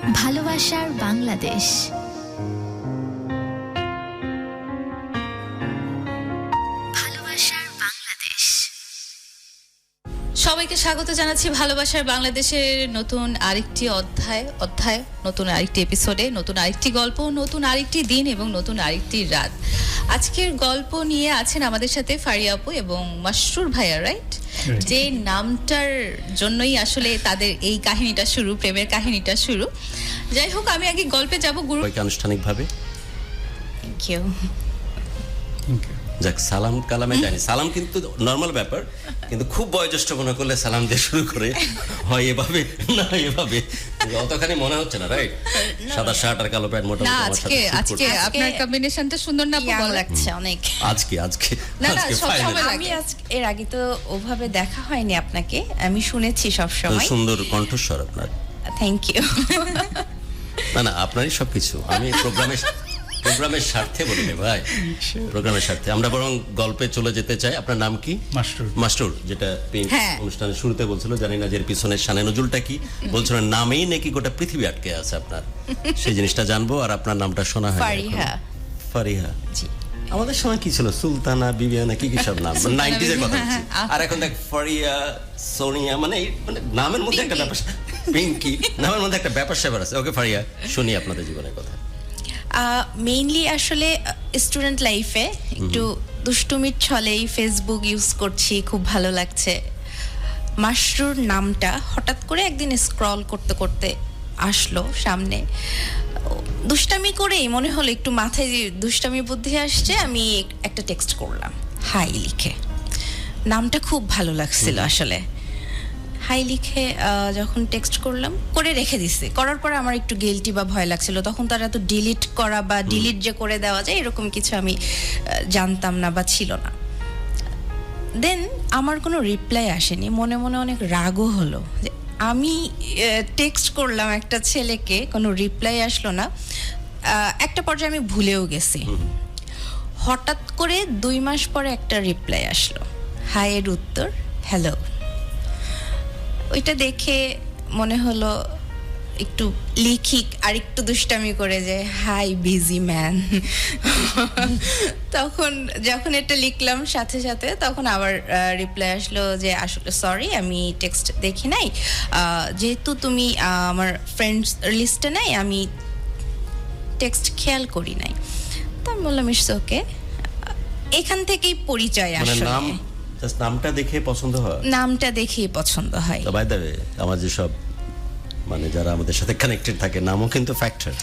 ভালোবাসার বাংলাদেশ। ভালোবাসার বাংলাদেশ। সবাইকে স্বাগত জানাচ্ছি ভালোবাসার বাংলাদেশের নতুন আরেকটি অধ্যায় নতুন আরেকটি এপিসোডে, নতুন আরেকটি গল্প, নতুন আরেকটি দিন এবং নতুন আরেকটি রাত। আজকের গল্প নিয়ে আছেন আমাদের সাথে ফারিয়া আপু এবং মাসরুর ভাইয়া, রাইট? যে নামটার জন্যই আসলে তাদের এই কাহিনীটা শুরু, প্রেমের কাহিনীটা শুরু। যাই হোক, আমি আগে গল্পে যাব গুরু আনুষ্ঠানিকভাবে। Thank you. যাক, সালাম কালামে যায়নি। সালাম কিন্তু নর্মাল ব্যাপার, কিন্তু খুব বয়োজ্যেষ্ঠ মনে করলে সালাম দিয়ে শুরু করে হয় এভাবে না এভাবে, অতখানি মনে হচ্ছে না, রাইট? সাদা শার্ট আর কালো প্যান্ট, মোটামুটি না, আমার সাথে আজকে আপনার কম্বিনেশনটা সুন্দর না, ভালো লাগছে অনেক। আজকে না, সব final। সময় লাগে। আমি আজকে এর আগে তো ওভাবে দেখা হয়নি আপনাকে, আমি শুনেছি সব তো সময়। সুন্দর কণ্ঠস্বর আপনার। Thank you. না আপনারই সবকিছু। আমি প্রোগ্রামের স্বার্থে বলি না ভাই, প্রোগ্রামের স্বার্থে। আমরা বরং গল্পে চলে যেতে চাই। আপনার নাম কি? মাস্টুর, যেটা পিঙ্ক হ্যাঁ। অনুষ্ঠানের শুরুতে বলছিল, জানি না যে এর পিছনে শানে নজুলটা কি বলছিল, নামেই নাকি গোটা পৃথিবী আটকে আছে আপনার। সেই জিনিসটা জানবো। আর আপনার নামটা শোনা হয় ফারিহা। জি, আমাদের সময় কি ছিল, সুলতানা, বিবিয়ানা, কি কি সব নাম, 90s এর কথা বলছি। আর এখন দেখ ফারিয়া, সোনিয়া, মানে নামের মধ্যে একটা ব্যাপার, পিঙ্কি নামের মধ্যে একটা ব্যাপার স্যাপার আছে। ওকে ফারিয়া, শুনি আপনাদের জীবনের কথা। মেইনলি আসলে স্টুডেন্ট লাইফে একটু দুষ্টুমির ছলেই ফেসবুক ইউজ করছি, খুব ভালো লাগছে। মাশরুর নামটা হঠাৎ করে একদিন স্ক্রল করতে করতে আসলো সামনে, দুষ্টামি করেই মনে হলো, একটু মাথায় যে দুষ্টামি বুদ্ধি আসছে, আমি একটা টেক্সট করলাম হাই লিখে। নামটা খুব ভালো লাগছিল আসলে। হাই লিখে যখন টেক্সট করলাম, করে রেখে দিছি। করার পরে আমার একটু গিল্টি বা ভয় লাগছিল, তখন তারা তো ডিলিট করা বা ডিলিট যে করে দেওয়া যায় এরকম কিছু আমি জানতাম না বা ছিল না। দেন আমার কোনো রিপ্লাই আসেনি, মনে মনে অনেক রাগও হলো যে আমি টেক্সট করলাম একটা ছেলেকে, কোনো রিপ্লাই আসলো না। একটা পর্যায়ে আমি ভুলেও গেছি। হঠাৎ করে 2 মাস পরে একটা রিপ্লাই আসলো, হাইয়ের উত্তর হ্যালো। ওইটা দেখে মনে হলো একটু লিখি, আর একটু দুষ্টামি করে যে হাই বিজি ম্যান। তখন যখন এটা লিখলাম সাথে সাথে তখন আবার রিপ্লাই আসলো যে আসলে সরি, আমি টেক্সট দেখি নাই, যেহেতু তুমি আমার ফ্রেন্ডস লিস্টে নাই, আমি টেক্সট খেয়াল করি নাই। তো আমি বললাম ইটস ওকে। এখান থেকেই পরিচয় আসলে। নামটা দেখে পছন্দ হয়, নামটা দেখেই পছন্দ হয়। বাই দ্য ওয়ে, আমার যেসব মানে যারা আমাদের সাথে কানেক্টেড থাকে, নামও কিন্তু ফ্যাক্টর।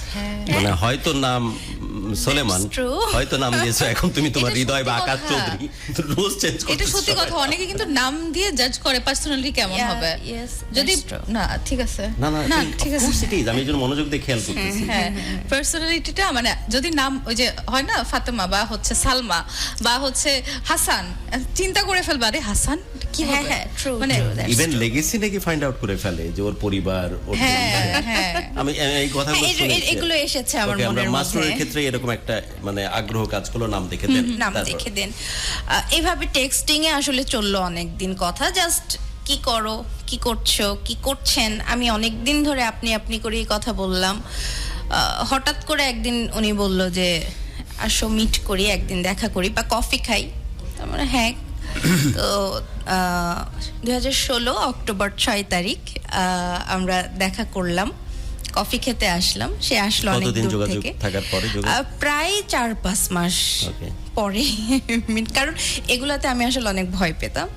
মানে হয়তো নাম সোলেমান, হয়তো নাম দিয়েছো, এখন তুমি তোমার হৃদয় বা আকাশ চৌধুরী রোজ চেঞ্জ করতে। এটা সত্যি কথা, অনেকে কিন্তু নাম দিয়ে জাজ করে পার্সোনালি কেমন হবে। যদি না ঠিক আছে, না ঠিক আছে, আমি যেন মনোযোগ দিয়ে খেয়াল করতেছি। হ্যাঁ, পার্সোনালিটিটা মানে যদি নাম ওই যে হয় না ফাতেমা বা হচ্ছে সালমা বা হচ্ছে হাসান, চিন্তা করে ফেলবা আরে হাসান কি হবে, মানে ইভেন লেগেসি নাকি ফাইন্ড আউট করে ফেলে যে ওর পরিবার, ওর আমি এই কথাগুলো শুনেছি। এগুলো এসেছে আমার মনের মধ্যে। মাসরুরের ক্ষেত্রে এরকম একটা মানে আগ্রহ কাজ করলো, নাম দেখে দেন। এইভাবে টেক্সটিং এ আসলে চললো অনেক দিন কথা, জাস্ট কি করো, কি করছো, কি করছেন। আমি অনেক দিন ধরে আপনি আপনি করেই কথা বললাম। হঠাৎ করে একদিন উনি বলল যে আসো মিট করি, একদিন দেখা করি বা কফি খাই। আমরা হ্যাঁ। তো 2016 অক্টোবর 6 তারিখ আমরা দেখা করলাম, কফি খেতে আসলাম। সে আসলো অনেক দূর থেকে, প্রায় 4-5 মাস পরে। কারণ এগুলাতে আমি আসলে অনেক ভয় পেতাম।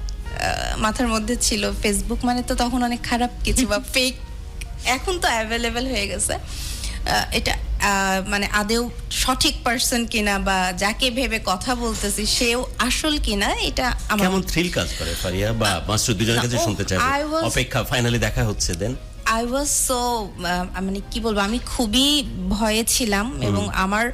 মাথার মধ্যে ছিল ফেসবুক মানে তো তখন অনেক খারাপ কিছু বা ফেক, এখন তো অ্যাভেলেবেল হয়ে গেছে। এটা মানে আদেও সঠিক পারসন কিনা বা যাকে ভেবে কথা বলতেছি সেও আসল কিনা, এটা আমার কেমন থ্রিল কাজ করে ফারিয়া বা মাসরুর, দুজনের কাছে শুনতে চাই। অপেক্ষা, ফাইনালি দেখা হচ্ছে। দেন আই ওয়াজ সো, মানে কি বলবো, আমি খুবই ভয়ে ছিলাম এবং আমার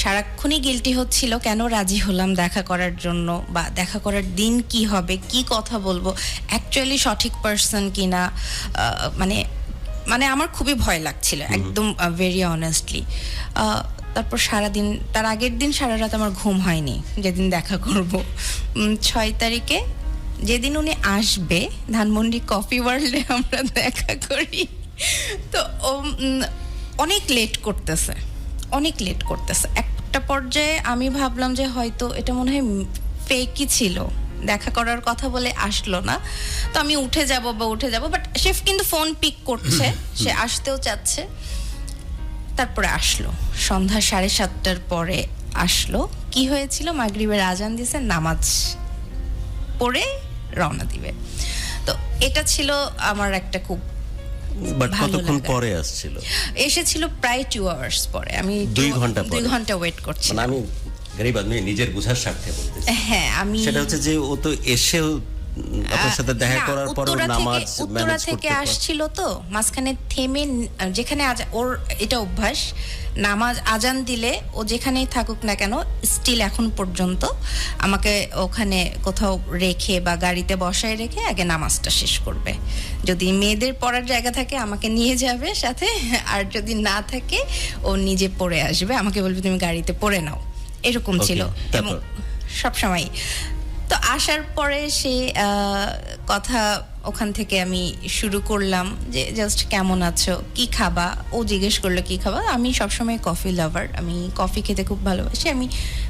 সারাক্ষণই গিল্টি হচ্ছিল কেন রাজি হলাম দেখা করার জন্য, বা দেখা করার দিন কি হবে, কি কথা বলবো, অ্যাকচুয়ালি সঠিক পারসন কিনা। মানে আমার খুবই ভয় লাগছিল, একদম ভেরি অনেস্টলি। তারপর সারাদিন, তার আগের দিন সারা রাত আমার ঘুম হয়নি, যেদিন দেখা করব 6 তারিখে, যেদিন উনি আসবে ধানমন্ডি কফি ওয়ার্ল্ডে আমরা দেখা করি। তো অনেক লেট করতেছে একটা পর্যায়ে আমি ভাবলাম যে হয়তো এটা মনে হয় ফেকই ছিল, দেখা করার কথা বলে আসলো না, তো আমি উঠে যাব বাট সে কিন্তু ফোন পিক করছে, সে আসতেও চাচ্ছে। তারপরে আসলো সন্ধ্যা 7:30টার পরে আসলো। কি হয়েছিল, মাগরিবের আজান দিয়েছে, নামাজ পড়ে রওনা দিবে। তো এটা ছিল আমার একটা খুব বাট ভালো কতক্ষণ লাগা। পরে আসছিল? এসেছিল প্রায় 2 hours পরে। আমি 2 ঘন্টা পরে। 2 ঘন্টা ওয়েট করছি। মানে আমি গরিব আদমি নিজের বুঝার স্বার্থে বলতেছি। হ্যাঁ, আমি সেটা হচ্ছে যে ও তো এসেও আপনার সাথে দেখা না, করার পর উত্তরা নামাজ উত্তরা ম্যানেজ থেকে করতে আসছিল, তো মাঝখানে থেমে যেখানে ওর এটা অভ্যাস, নামাজ আজান দিলে ও যেখানেই থাকুক না কেন স্টিল এখন পর্যন্ত আমাকে ওখানে কোথাও রেখে বা গাড়িতে বসায় রেখে আগে নামাজটা শেষ করবে। যদি মেয়েদের পড়ার জায়গা থাকে আমাকে নিয়ে যাবে সাথে, আর যদি না থাকে ও নিজে পড়ে আসবে, আমাকে বলবে তুমি গাড়িতে পড়ে নাও, এরকম Okay, ছিল। এবং তারপর? সবসময় তো আসার পরে সে কথা ওখান থেকে আমি শুরু করলাম যে জাস্ট কেমন আছো, কি খাবা। ও জিজ্ঞেস করলো কি খাবা। আমি সবসময় কফি লাভার, আমি কফি খেতে খুব ভালোবাসি, আমি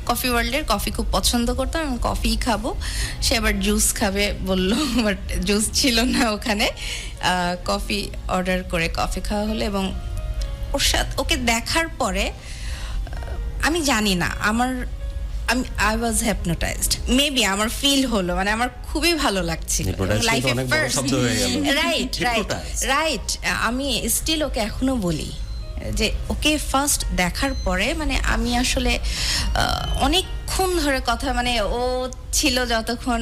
কফি ওয়ার্ল্ডের কফি খুব পছন্দ করতাম, আমি কফি খাবো। সে আবার জুস খাবে বললো, বাট জুস ছিল না ওখানে। কফি অর্ডার করে কফি খাওয়া হলো, এবং ওর সাথে ওকে দেখার পরে আমি জানি না আই ওয়াজ hypnotized, মেবি আমার ফিল হলো, মানে আমার খুবই ভালো লাগছিল Hypnotized কিন্তু লাইফে অনেক বড় ফার্স্ট। শব্দ হয়ে গেল। রাইট আমি স্টিল ওকে এখনো বলি যে ওকে ফার্স্ট দেখার পরে মানে আমি আসলে অনেকক্ষণ ধরে কথা, মানে ও ছিল যতক্ষণ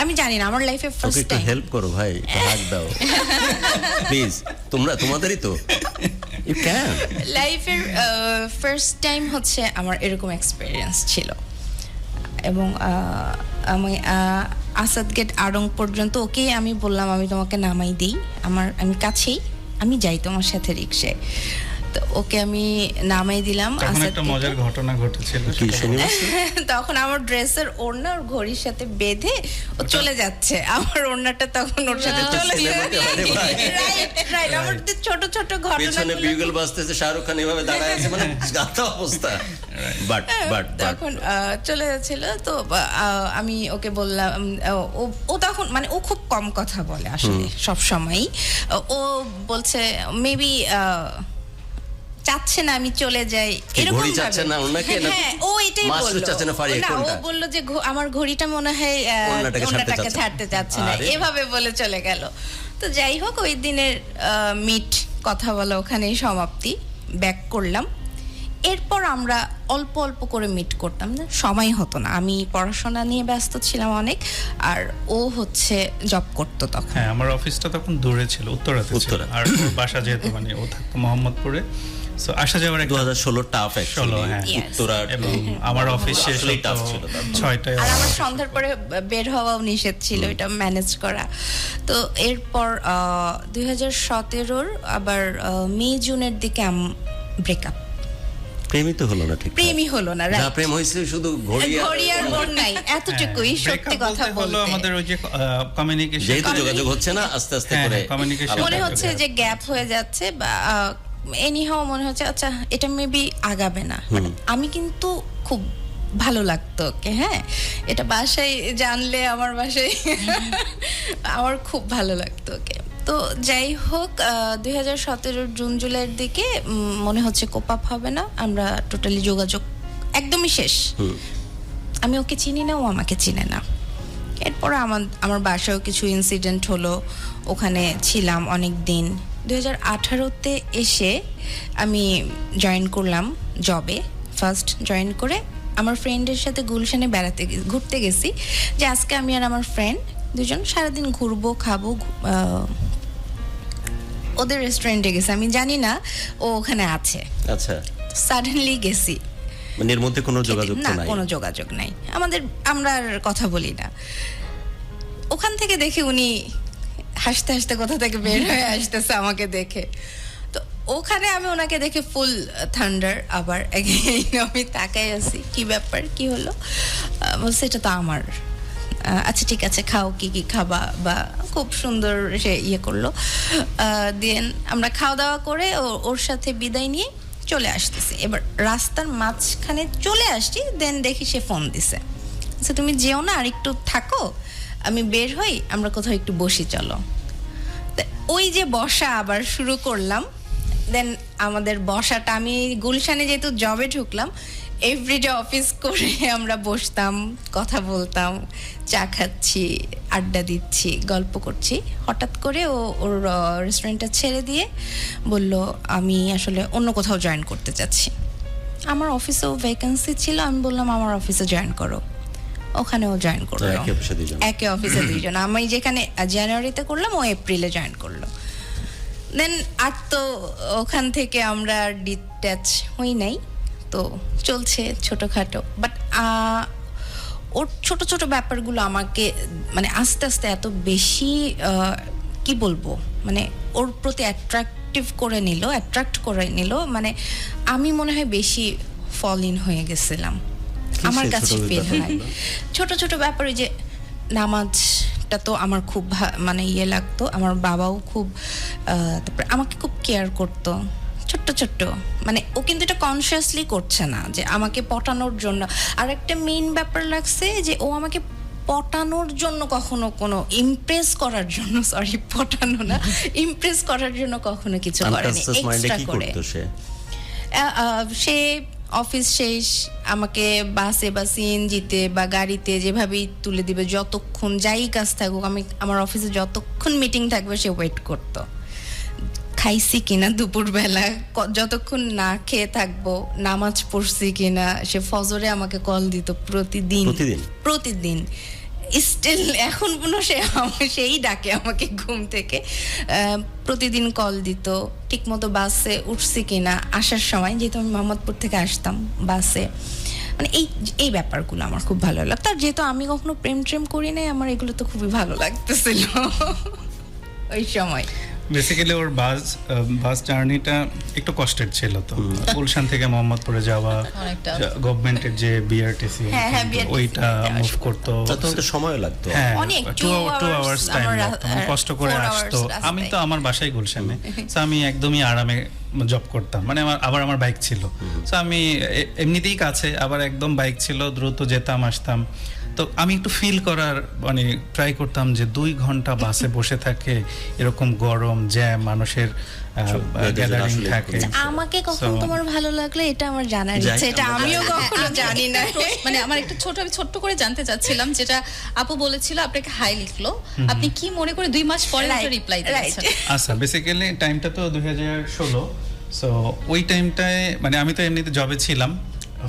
আমি জানি না, আমার লাইফে ওকে ফার্স্ট একটু টাইম হেল্প করো ভাই, একটু হাত দাও প্লিজ। তোমাদেরই তো, ইউ ক্যান। লাইফের ফার্স্ট টাইম হচ্ছে আমার এরকম এক্সপিরিয়েন্স ছিল। এবং আমি আসাদ গেট আড়ং পর্যন্ত ওকে আমি বললাম আমি তোমাকে নামাই দিই, আমি কাছেই, আমি যাই তোমার সাথে রিক্সায়। তো ওকে আমি নামাই দিলাম। তখন আসাদ একটা গেটে। মজার ঘটনা ঘটেছিল। কি শুনি? তখন আমার ড্রেসের ওড়না ওর ঘড়ির সাথে বেঁধে ও চলে যাচ্ছে, আমার ওড়নাটা তখন ওর সাথে চলে সিনেমাতে হয় রে ভাই। রাইট আমার ছোট ছোট পেছনে ঘটনাগুলো বিউগল বাজতেছে, শাহরুখ খান এভাবে দাঁড়ায় আছে, মানে গাতা অবস্থা। বাট তখন চলে যাচ্ছিল। তো আমি ওকে বললাম, ও তখন মানে ও খুব কম কথা বলে আসলে সব সময়ই। ও বলছে মেবি চাচ্ছে না আমি চলে যাই, এরকম ঘড়ি চাচ্ছে না ওনাকে, না হ্যাঁ ও এটাই মাসুদ বললো। চাচ্ছে না, ফারিয়া না, ও কোনটা? বললো যে আমার ঘড়িটা মনে হয় ওড়নাটাকে ছাড়তে ওড়নাটাকে চাচ্ছে না। ছাড়তে চাচ্ছে না, আরে। এভাবে বলে চলে গেল। তো যাই হোক ওই দিনের মিট কথা বলা ওখানেই সমাপ্তি, ব্যাক করলাম। এরপর আমরা অল্প অল্প করে মিট করতাম, না সময় হতো না, আমি পড়াশোনা নিয়ে ব্যস্ত ছিলাম অনেক, আর ও হচ্ছে জব করতো তখন। হ্যাঁ, আমার অফিসটা তখন দূরে ছিল, উত্তরাতে ছিল। উত্তরা। আর ওর বাসা যেহেতু মানে ও থাকতো মোহাম্মদপুরে, সো আসা যাওয়ার একটা 2016 টাফ 16, হ্যাঁ। উত্তরা এবং আমার অফিস শেষ আসলেই হতো tough ছিল তখন। 6টায়। আর আমার সন্ধ্যার পরে বের হওয়াও নিষেধ ছিল, এটা ম্যানেজ করা। তো এরপর 2017 আবার মে জুনের দিকে ব্রেকআপ, প্রেমই তো হলো না ঠিক। প্রেমই হলো না, যা রাইট। প্রেম হয়েছে শুধু ঘড়ি ঘড়ি আর ওর নাই, এতটুকুই সত্যি কথা বলতে বলতে। আমাদের ওই যে কমিউনিকেশন, যেহেতু যোগাযোগ হচ্ছে না, আস্তে আস্তে হ্যাঁ, করে communication আলাদা মনে হয়ে হচ্ছে যাবে। যে গ্যাপ হয়ে যাচ্ছে, বা এনিহাও মনে হচ্ছে আচ্ছা এটা মেবি আগাবে না। But আমি কিন্তু খুব ভালো লাগতো ওকে, হ্যাঁ এটা বাসায় জানলে, আমার বাসায় আমার খুব ভালো লাগতো ওকে। তো যাই হোক 2017 জুন জুলাইয়ের দিকে মনে হচ্ছে কোপ আপ হবে না, আমরা টোটালি যোগাযোগ একদমই শেষ। আমি ওকে চিনি না, ও আমাকে চিনে না। এরপর আমার বাসায়ও কিছু ইনসিডেন্ট হলো, ওখানে ছিলাম অনেক দিন। 2018-তে এসে আমি জয়েন করলাম জবে। ফার্স্ট জয়েন করে আমার ফ্রেন্ডের সাথে গুলশানে ঘুরতে গেছি, যে আজকে আমি আর আমার ফ্রেন্ড দুজন সারাদিন ঘুরবো খাবো। ওদের রেস্টুরেন্টে গেছি, আমি জানি না ও ওখানে আছে, আচ্ছা, সাডেনলি গেছি। মানে এর মধ্যে কোনো যোগাযোগ তো না, নাই? কোনো যোগাযোগ নাই আমরা আর কথা বলি না। ওখান থেকে দেখে উনি হাসতে হাসতে কোথা থেকে বের হয়ে আসতেছে আমাকে দেখে। তো ওখানে আমি ওনাকে দেখে ফুল থান্ডার। আবার আমি তাকাই আছি, কি ব্যাপার, কি হলো? বলছে এটা তো আমার। আচ্ছা ঠিক আছে খাও, কি কি খাবা, বা খুব সুন্দর সে ইয়ে করলো। দেন আমরা খাওয়া দাওয়া করে ওর সাথে বিদায় নিয়ে চলে আসতেছি। এবার রাস্তার মাঝখানে চলে আসছি, দেন দেখি সে ফোন দিছে, আচ্ছা তুমি যেও না, আর একটু থাকো, আমি বের হই, আমরা কোথাও একটু বসি চলো। ওই যে বসা আবার শুরু করলাম। দেন আমাদের বসাটা, আমি গুলশানে যেহেতু জবে ঢুকলাম, এভরিডে অফিস করে আমরা বসতাম, কথা বলতাম, চা খাচ্ছি, আড্ডা দিচ্ছি, গল্প করছি। হঠাৎ করে ওর রেস্টুরেন্টটা ছেড়ে দিয়ে বলল আমি আসলে অন্য কোথাও জয়েন করতে চাচ্ছি। আমার অফিসেও ভ্যাকেন্সি ছিল, আমি বললাম আমার অফিসে জয়েন করো, ওখানেও জয়েন করলো। একই অফিসে দুইজন। আমি যেখানে জানুয়ারিতে করলাম, ও এপ্রিলে জয়েন করলো। দেন আর তো ওখান থেকে আমরা ডিট্যাচ হই নাই, তো চলছে ছোটোখাটো। বাট ওর ছোট ছোট ব্যাপারগুলো আমাকে মানে আস্তে আস্তে এত বেশি কি বলবো, মানে ওর প্রতি অ্যাট্রাক্ট করে নিল, মানে আমি মনে হয় বেশি ফল ইন হয়ে গেছিলাম, আমার কাছে ফিল হয়। ছোট ছোট ব্যাপার, ওই যে নামাজটা তো আমার খুব মানে ইয়ে লাগতো, আমার বাবাও খুব তারপরে আমাকে খুব কেয়ার করতো, ছোট্ট ছোট্ট, মানে ও কিন্তু এটা কনসিয়াসলি করছে না যে আমাকে পটানোর জন্য। আর একটা মেইন ব্যাপার লাগছে যে ও আমাকে পটানোর জন্য কখনো কোনো ইমপ্রেস করার জন্য, সরি পটানো না, ইমপ্রেস করার জন্য কখনো কিছু করেনি এক্সট্রা করে। সে অফিস শেষ আমাকে বাসে বা সিএনজিতে বা গাড়িতে যেভাবেই তুলে দিবে, যতক্ষণ যাই কাজ থাকুক, আমি আমার অফিসে যতক্ষণ মিটিং থাকবে সে ওয়েট করতো। খাইছি কিনা দুপুরবেলা, যতক্ষণ না খেয়ে থাকবো, নামাজ পড়ছি কিনা, সে ফজরে আমাকে কল দিত প্রতিদিন। স্টিল এখন পুনঃ সেই ডাকে আমাকে ঘুম থেকে, প্রতিদিন কল দিত। ঠিক মতো বাসে উঠছি কিনা, আসার সময়, যেহেতু আমি মোহাম্মদপুর থেকে আসতাম বাসে, মানে এই ব্যাপারগুলো আমার খুব ভালো লাগতো। আর যেহেতু আমি কখনো প্রেম করি নাই, আমার এগুলো তো খুবই ভালো লাগতেছিল ওই সময়। বেসিক্যালি ওর বাস জার্নিটা একটু কষ্টের ছিল। তো গুলশান থেকে মোহাম্মদপুরে যাওয়া, গভর্নমেন্টের যে বিআরটিসি ওইটা মুভ করতো, তো সময় লাগতো, অনেক 2 আওয়ার্স টাইম লাগতো, কষ্ট করে আসতো। আমি তো আমার বাসায় গুলশানে, তো আমি একদমই আরামে জব করতাম, মানে আমার বাইক ছিল, তো আমি এমনিতেই কাছে, আবার একদম বাইক ছিল, দ্রুত যেতাম আসতাম। তো আমি একটু ফিল করার মানে ট্রাই করতাম যে 2 ঘন্টা বাসে বসে থাকে, এরকম গরম, জ্যাম, মানুষের গ্যাদারিং থাকে। আমাকে কখন তোমার ভালো লাগলো এটা আমার জানার ইচ্ছে, এটা আমিও কখনো জানি না। মানে আমার একটা আমি ছোট্ট করে জানতে চাচ্ছিলাম, যেটা আপু বলেছিল আপনাকে হাই লিখলো, আপনি কি মনে করে 2 মাস পরে রিপ্লাই দিয়েছেন? আচ্ছা, বেসিক্যালি টাইমটা তো 2016, সো ওই টাইমটায় মানে আমি তো এমনিতে জবে ছিলাম,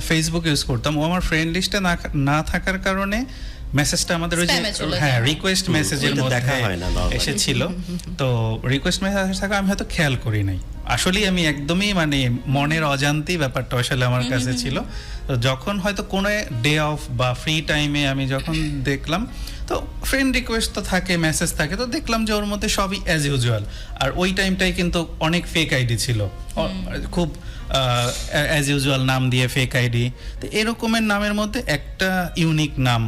ফেসবুক ইউজ করতাম। ও আমার ফ্রেন্ড লিস্টে না থাকার কারণে মেসেজটা আমাদের ওই যে রিকোয়েস্ট মেসেজের মধ্যে এসেছিল। তো রিকোয়েস্ট মেসেজ থাকা আমি হয়তো খেয়াল করি নাই, আসলেই আমি একদমই মানে মনের অজান্তেই ব্যাপারটা আসলে আমার কাছে ছিল। তো যখন হয়তো কোনো ডে অফ বা ফ্রি টাইমে আমি যখন দেখলাম, তো ফ্রেন্ড রিকোয়েস্ট তো থাকে, মেসেজ থাকে, তো দেখলাম যে ওর মধ্যে সবই অ্যাজ ইউজুয়াল। আর ওই টাইমটাই কিন্তু অনেক ফেক আইডি ছিল, খুব অ্যাজ ইউজুয়াল নাম দিয়ে ফেক আইডি। তো এরকমের নামের মধ্যে একটা ইউনিক নাম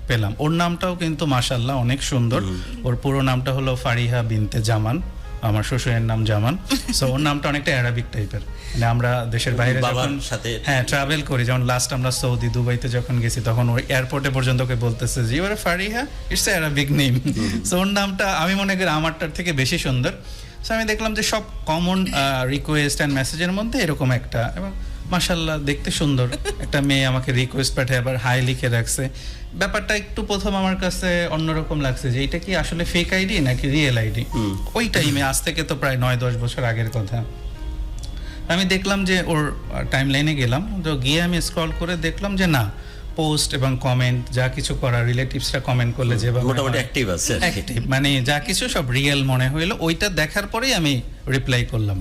পেলাম। ওর নামটাও কিন্তু মাশাআল্লাহ অনেক সুন্দর। ওর পুরো নামটা হলো ফারিহা বিনতে জামান, আমার শ্বশুরের নাম জামান। সো ওর নামটা অনেকটা অ্যারাবিক টাইপের, মানে আমরা দেশের বাইরে যখন ট্রাভেল করি, যেমন লাস্ট আমরা সৌদি দুবাইতে যখন গেছি, তখন ওই এয়ারপোর্টে পর্যন্ত ওকে বলতেছে যে you are Fariha, it's Arabic name. So ওর নামটা আমি মনে করি আমারটার থেকে বেশি সুন্দর। সো আমি দেখলাম যে সব কমন রিকোয়েস্ট অ্যান্ড মেসেজের মধ্যে এরকম একটা, এবং মাশাআল্লাহ দেখতে সুন্দর একটা মেয়ে আমাকে রিকোয়েস্ট পাঠিয়ে আবার হাই লিখে রাখছে। ব্যাপারটা একটু প্রথম আমার কাছে অন্যরকম লাগছে যে এটা কি আসলে ফেক আইডি নাকি রিয়েল আইডি। ওই টাইমে, আজ থেকে তো প্রায় 9-10 বছর আগের কথা। আমি দেখলাম যে ওর টাইম লাইনে গেলাম, তো গিয়ে আমি স্ক্রল করে দেখলাম যে না, পোস্ট এবং কমেন্ট যা কিছু করা, রিলেটিভসরা কমেন্ট করলে যেভাবে মোটামুটি অ্যাক্টিভ আছে, মানে যা কিছু সব রিয়েল মনে হইলো। ওইটা দেখার পরেই আমি রিপ্লাই করলাম।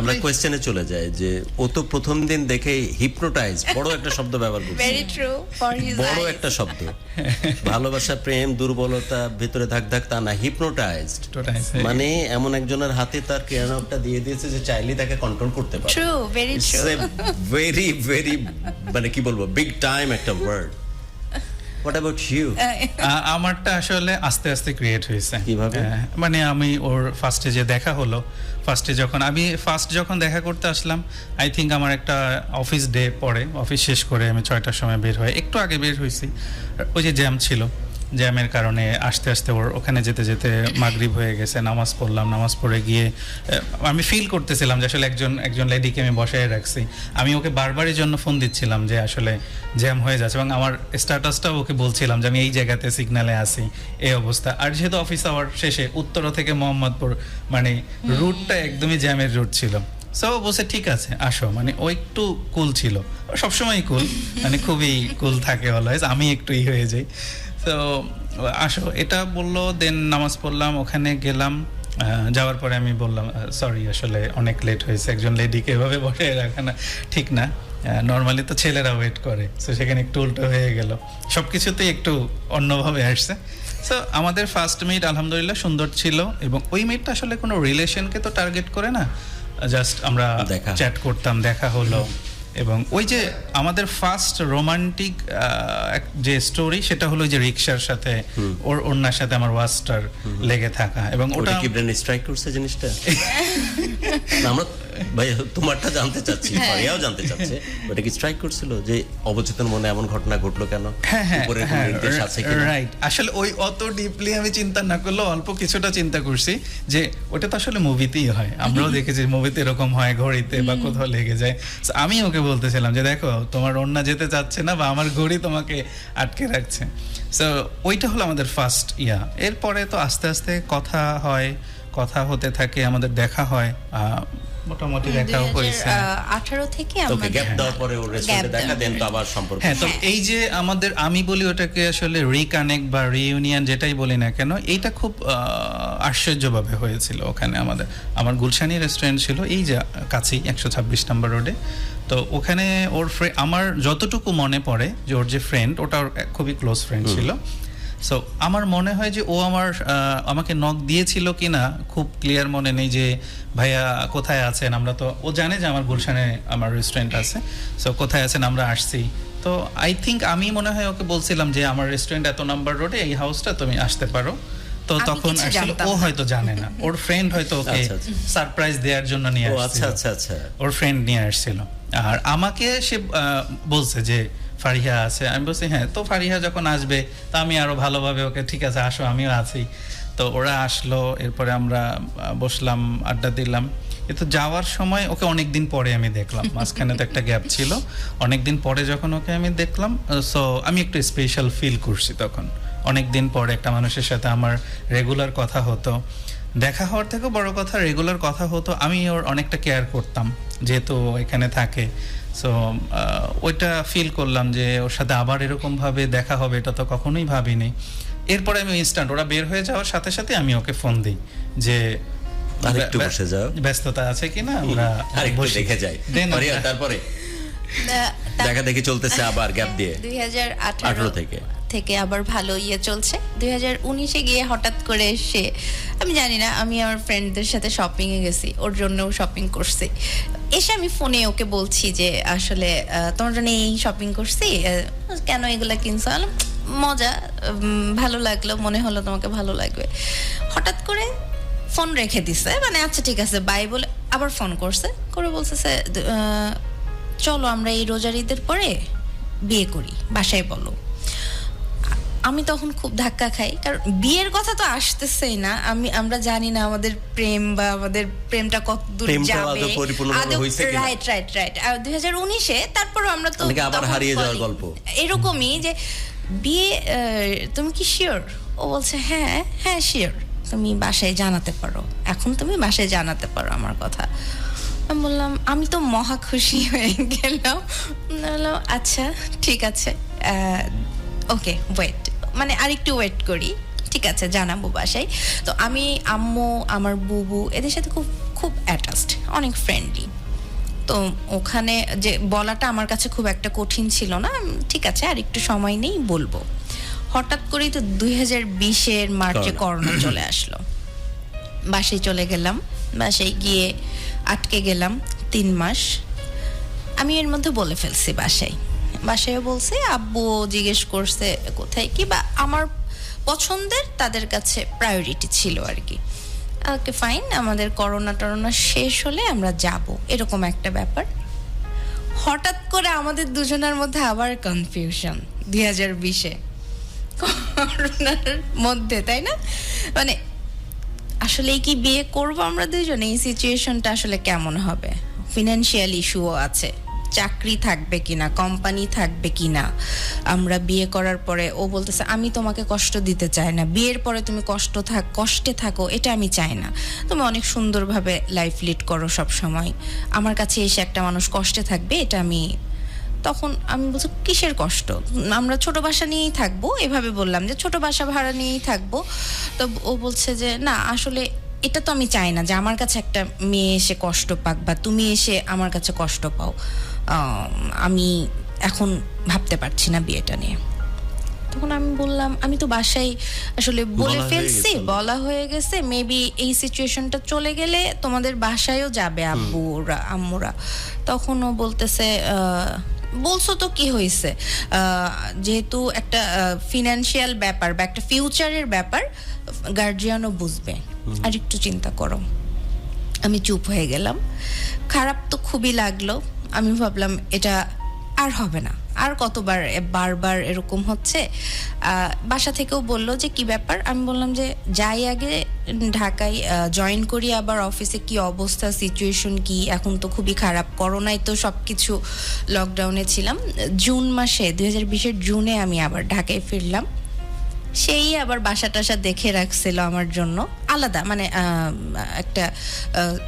আমরা কোশ্চেনে চলে যাই যে ও তো প্রথম দিন দেখে হিপনোটাইজ, বড় একটা শব্দ ব্যবহার করছে, ভেরি ট্রু, ফর হিজ বড় একটা শব্দ। ভালোবাসা, প্রেম, দুর্বলতা ভিতরে থাক তা না, হিপনোটাইজড, মানে এমন একজনের হাতে তার ক্রিয়ানকটা দিয়ে দিয়েছে যে চাইলে তাকে কন্ট্রোল করতে পারে। True, very true, very very মানে কি বলবো, বিগ টাইম একটা ওয়ার্ড। What about you? আমারটা আসলে আস্তে আস্তে ক্রিয়েট হয়েছে। কিভাবে? মানে আমি ওর ফার্স্টে যে দেখা হলো, ফার্স্ট যখন দেখা করতে আসলাম, আই থিঙ্ক আমার একটা অফিস ডে পরে, অফিস শেষ করে আমি 6টার সময় বের হয়ে, একটু আগে বের হয়েছি, ওই যে জ্যাম ছিল, জ্যামের কারণে আস্তে আস্তে ওর ওখানে যেতে যেতে মাগরিব হয়ে গেছে। নামাজ পড়লাম, নামাজ পড়ে গিয়ে আমি ফিল করতেছিলাম যে আসলে একজন লেডিকে আমি বসায় রাখছি। আমি ওকে বারবারই জন্য ফোন দিচ্ছিলাম যে আসলে জ্যাম হয়ে যাচ্ছে, এবং আমার স্ট্যাটাসটাও ওকে বলছিলাম যে আমি এই জায়গাতে সিগনালে আসি, এই অবস্থা। আর যেহেতু অফিস আওয়ার শেষে উত্তরা থেকে মোহাম্মদপুর, মানে রুটটা একদমই জ্যামের রুট ছিল। সো বলছে ঠিক আছে আসো, মানে ও একটু কুল ছিল, সবসময় কুল, মানে খুবই কুল থাকে অলওয়েজ, আমি একটু হয়ে যাই। তো আসো এটা বললো, দেন নামাজ পড়লাম, ওখানে গেলাম। যাওয়ার পরে আমি বললাম সরি আসলে অনেক লেট হয়েছে, একজন লেডিকে এভাবে বসে রাখা না ঠিক না, নর্মালি তো ছেলেরা ওয়েট করে, সো সেখানে একটু উল্টো হয়ে গেল, সব কিছুতেই একটু অন্যভাবে আসছে। সো আমাদের ফার্স্ট মিট আলহামদুলিল্লাহ সুন্দর ছিল, এবং ওই মিটটা আসলে কোনো রিলেশনকে তো টার্গেট করে না, জাস্ট আমরা চ্যাট করতাম, দেখা হলো। এবং ওই যে আমাদের ফার্স্ট রোমান্টিক যে স্টোরি, সেটা হলো যে রিক্সার সাথে ওনার সাথে আমার ওয়াস্টার লেগে থাকা, এবং ওটা কি ব্রেন স্ট্রাইক করছে জিনিসটা? আমরা ভাই তোমারটা জানতে চাচ্ছি, ফারিয়াও জানতে চাচ্ছে, ওটা কি স্ট্রাইক করছিল যে অবচেতন মনে এমন ঘটনা ঘটলো কেন? উপরে কোনো নির্দেশ আছে কিনা? রাইট, আসলে ওই অত ডিপলি আমি চিন্তা না করলেও অল্প কিছুটা চিন্তা করছি যে ওটা তো আসলে মুভিতেই হয়, আমরাও দেখেছি মুভিতে এরকম হয়, ঘড়িতে বা কোথাও লেগে যায়। আমি ওকে বলতেছিলাম যে দেখো তোমার ওড়না যেতে চাচ্ছে না, বা আমার ঘড়ি তোমাকে আটকে রাখছে। সো ওইটা হলো আমাদের ফার্স্ট ইয়া। এরপরে তো আস্তে আস্তে কথা হয়, কথা হতে থাকে, আমাদের দেখা হয়, মোটামুটি দেখাও হয়েছে। 2018 থেকে ওকে আমাদের গ্যাপ দেওয়ার পরে ওর রেস্টুরেন্টে দেখা দেন তো আবার সম্পর্ক। হ্যাঁ, তো এই যে আমাদের, আমি বলি ওটাকে আসলে রিকানেক্ট বা রিইউনিয়ন যেটাই বলি না কেন, এইটা খুব আশ্চর্যভাবে হয়েছিল ওখানে। আমার গুলশানি রেস্টুরেন্ট ছিল এই যে কাছেই 126 নম্বর রোডে। তো ওখানে ওর আমার যতটুকু মনে পড়ে যে ওর যে ফ্রেন্ড, ওটা ওর খুবই ক্লোজ ফ্রেন্ড ছিল। সো আমার মনে হয় যে ও আমাকে নক দিয়েছিল কিনা খুব ক্লিয়ার মনে নেই, যে ভাইয়া কোথায় আছেন, আমরা তো, ও জানে যে আমার গুলশানে আমার রেস্টুরেন্ট আছে, সো কোথায় আছেন, আমরা আসছি। তো আই থিঙ্ক আমি মনে হয় ওকে বলছিলাম যে আমার রেস্টুরেন্ট এত নাম্বার রোডে, এই হাউসটা, তুমি আসতে পারো। তো তখন আসলে ও হয়তো জানে না, ওর ফ্রেন্ড হয়তো ওকে সারপ্রাইজ দেওয়ার জন্য নিয়ে আসছিল। আচ্ছা, ওর ফ্রেন্ড নিয়ে আসছিল, আর আমাকে সে বলছে যে ফারিহা আছে। আমি বলছি হ্যাঁ। তো ফারিহা যখন আসবে, তা আমি আরো ভালোভাবে ওকে, ঠিক আছে আসো, আমিও আছি। তো ওরা আসলো, এরপরে আমরা বসলাম, আড্ডা দিলাম। কিন্তু যাওয়ার সময় ওকে অনেকদিন পরে আমি দেখলাম, মাঝখানে তো একটা গ্যাপ ছিল, অনেকদিন পরে যখন ওকে আমি দেখলাম, সো আমি একটু স্পেশাল ফিল করছি তখন। অনেকদিন পরে একটা মানুষের সাথে আমার রেগুলার কথা হতো, দেখা হওয়ার থেকেও বড় কথা রেগুলার কথা হতো। আমি ওর অনেকটা কেয়ার করতাম যেহেতু এখানে থাকে। সো ওইটা ফিল করলাম যে ওর সাথে আবার এরকমভাবে দেখা হবে, এটা তো কখনোই ভাবিনি। এরপরে আমি ইনস্ট্যান্ট, ওরা বের হয়ে যাওয়ার সাথে সাথে আমি ওকে ফোন দিই যে আরেকটু বসে যাও, ব্যস্ততা আছে কিনা, আমরা আরেকটু দেখে যাই। তারপরে দেখা দেখি চলতেছে আবার গ্যাপ দিয়ে 2018 থেকে আবার ভালো চলছে। 2019-এ গিয়ে হঠাৎ করে এসে, আমি জানি না, আমি আমার ফ্রেন্ডদের সাথে শপিং এ গেছি, ওর জন্যও শপিং করছি। এসে আমি ফোনে ওকে বলছি যে আসলে তোমার জন্য এই শপিং করছি, কেন এগুলা কিনছো? মজা, ভালো লাগলো, মনে হলো তোমাকে ভালো লাগবে। হঠাৎ করে ফোন রেখে দিছে, মানে আচ্ছা ঠিক আছে বাই বলে আবার ফোন করছে, করে বলছে চলো আমরা এই রোজার ঈদের পরে বিয়ে করি, বাসায় বলো। আমি তখন খুব ধাক্কা খাই, কারণ বিয়ের কথা তো আসতেছেই না। আমরা জানি না আমাদের প্রেম বা আমাদের প্রেমটা কত দূর যাবে। রাইট 2019-এ তারপরও আমরা তো আবার হারিয়ে যাওয়ার গল্প এরকমই, যে বিয়ে তুমি কি শিওর? ও বলছে হ্যাঁ শিওর, তুমি বাসায় জানাতে পারো, এখন তুমি বাসায় জানাতে পারো আমার কথা। আমি বললাম, আমি তো মহা খুশি হয়ে গেলাম। বললাম আচ্ছা ঠিক আছে, ওকে ওয়েট, মানে আরেকটু ওয়েট করি, ঠিক আছে জানাবো বাসায়। তো আমি, আম্মু, আমার বুবু, এদের সাথে খুব খুব অ্যাটাচড, অনেক ফ্রেন্ডলি। তো ওখানে যে বলাটা আমার কাছে খুব একটা কঠিন ছিল না, ঠিক আছে আর একটু সময় নেই বলবো। হঠাৎ করেই তো 2020-এর মার্চে করোনা চলে আসলো। বাসায় চলে গেলাম, বাসায় গিয়ে আটকে গেলাম 3 মাস। আমি এর মধ্যে বলে ফেলছি বাসায় বাসায় বলছে, আব্বু জিজ্ঞেস করছে কোথায় কি, বা আমার পছন্দের তাদের কাছে প্রায়োরিটি ছিল আর কি। ওকে ফাইন, আমাদের করোনা টরোনা শেষ হলে আমরা যাব, এরকম একটা ব্যাপার। হঠাৎ করে আমাদের দুজনের মধ্যে আবার কনফিউশন 2020-এ করোনার মধ্যে, তাই না? মানে আসলে কি বিয়ে করব আমরা দুজনে? এই সিচুয়েশনটা আসলে কেমন হবে? ফিনান্সিয়াল ইস্যুও আছে, চাকরি থাকবে কিনা, কোম্পানি থাকবে কিনা। আমরা বিয়ে করার পরে ও বলতেছে আমি তোমাকে কষ্ট দিতে চাই না, বিয়ের পরে তুমি কষ্টে থাকো, এটা আমি চাই না। তুমি অনেক সুন্দরভাবে লাইফ লিড করো সব সময়, আমার কাছে এসে একটা মানুষ কষ্টে থাকবে, এটা আমি। তখন আমি বলছি কিসের কষ্ট, আমরা ছোট বাসা নিয়েই থাকবো, এভাবে বললাম যে ছোট বাসা ভাড়া নিয়েই থাকবো। তো ও বলছে যে না আসলে এটা তো আমি চাই না যে আমার কাছে একটা মেয়ে এসে কষ্ট পাক বা তুমি এসে আমার কাছে কষ্ট পাও, আমি এখন ভাবতে পারছি না বিয়েটা নিয়ে। তখন আমি বললাম আমি তো বাসায় আসলে বলে ফেলছি, বলা হয়ে গেছে, মেবি এই সিচুয়েশনটা চলে গেলে তোমাদের বাসায়ও যাবে আব্বুরা আম্মুরা। তখন ও বলতেছে বলছো তো কি হয়েছে, যেহেতু একটা ফিনান্সিয়াল ব্যাপার বা একটা ফিউচারের ব্যাপার, গার্জিয়ানও বুঝবে, আর একটু চিন্তা করো। আমি চুপ হয়ে গেলাম, খারাপ তো খুবই লাগলো। আমি ভাবলাম এটা আর হবে না, আর কতবার বারবার এরকম হচ্ছে। বাসা থেকেও বললো যে কি ব্যাপার, আমি বললাম যে যাই আগে ঢাকায় জয়েন করি, আবার অফিসে কি অবস্থা, সিচুয়েশন কি, এখন তো খুবই খারাপ, করোনায় তো সব কিছু লকডাউনে ছিলাম। জুন মাসে 2020-এর জুনে আমি আবার ঢাকায় ফিরলাম। সেই আবার বাসা টাসা দেখে রাখছিল আমার জন্য আলাদা, মানে একটা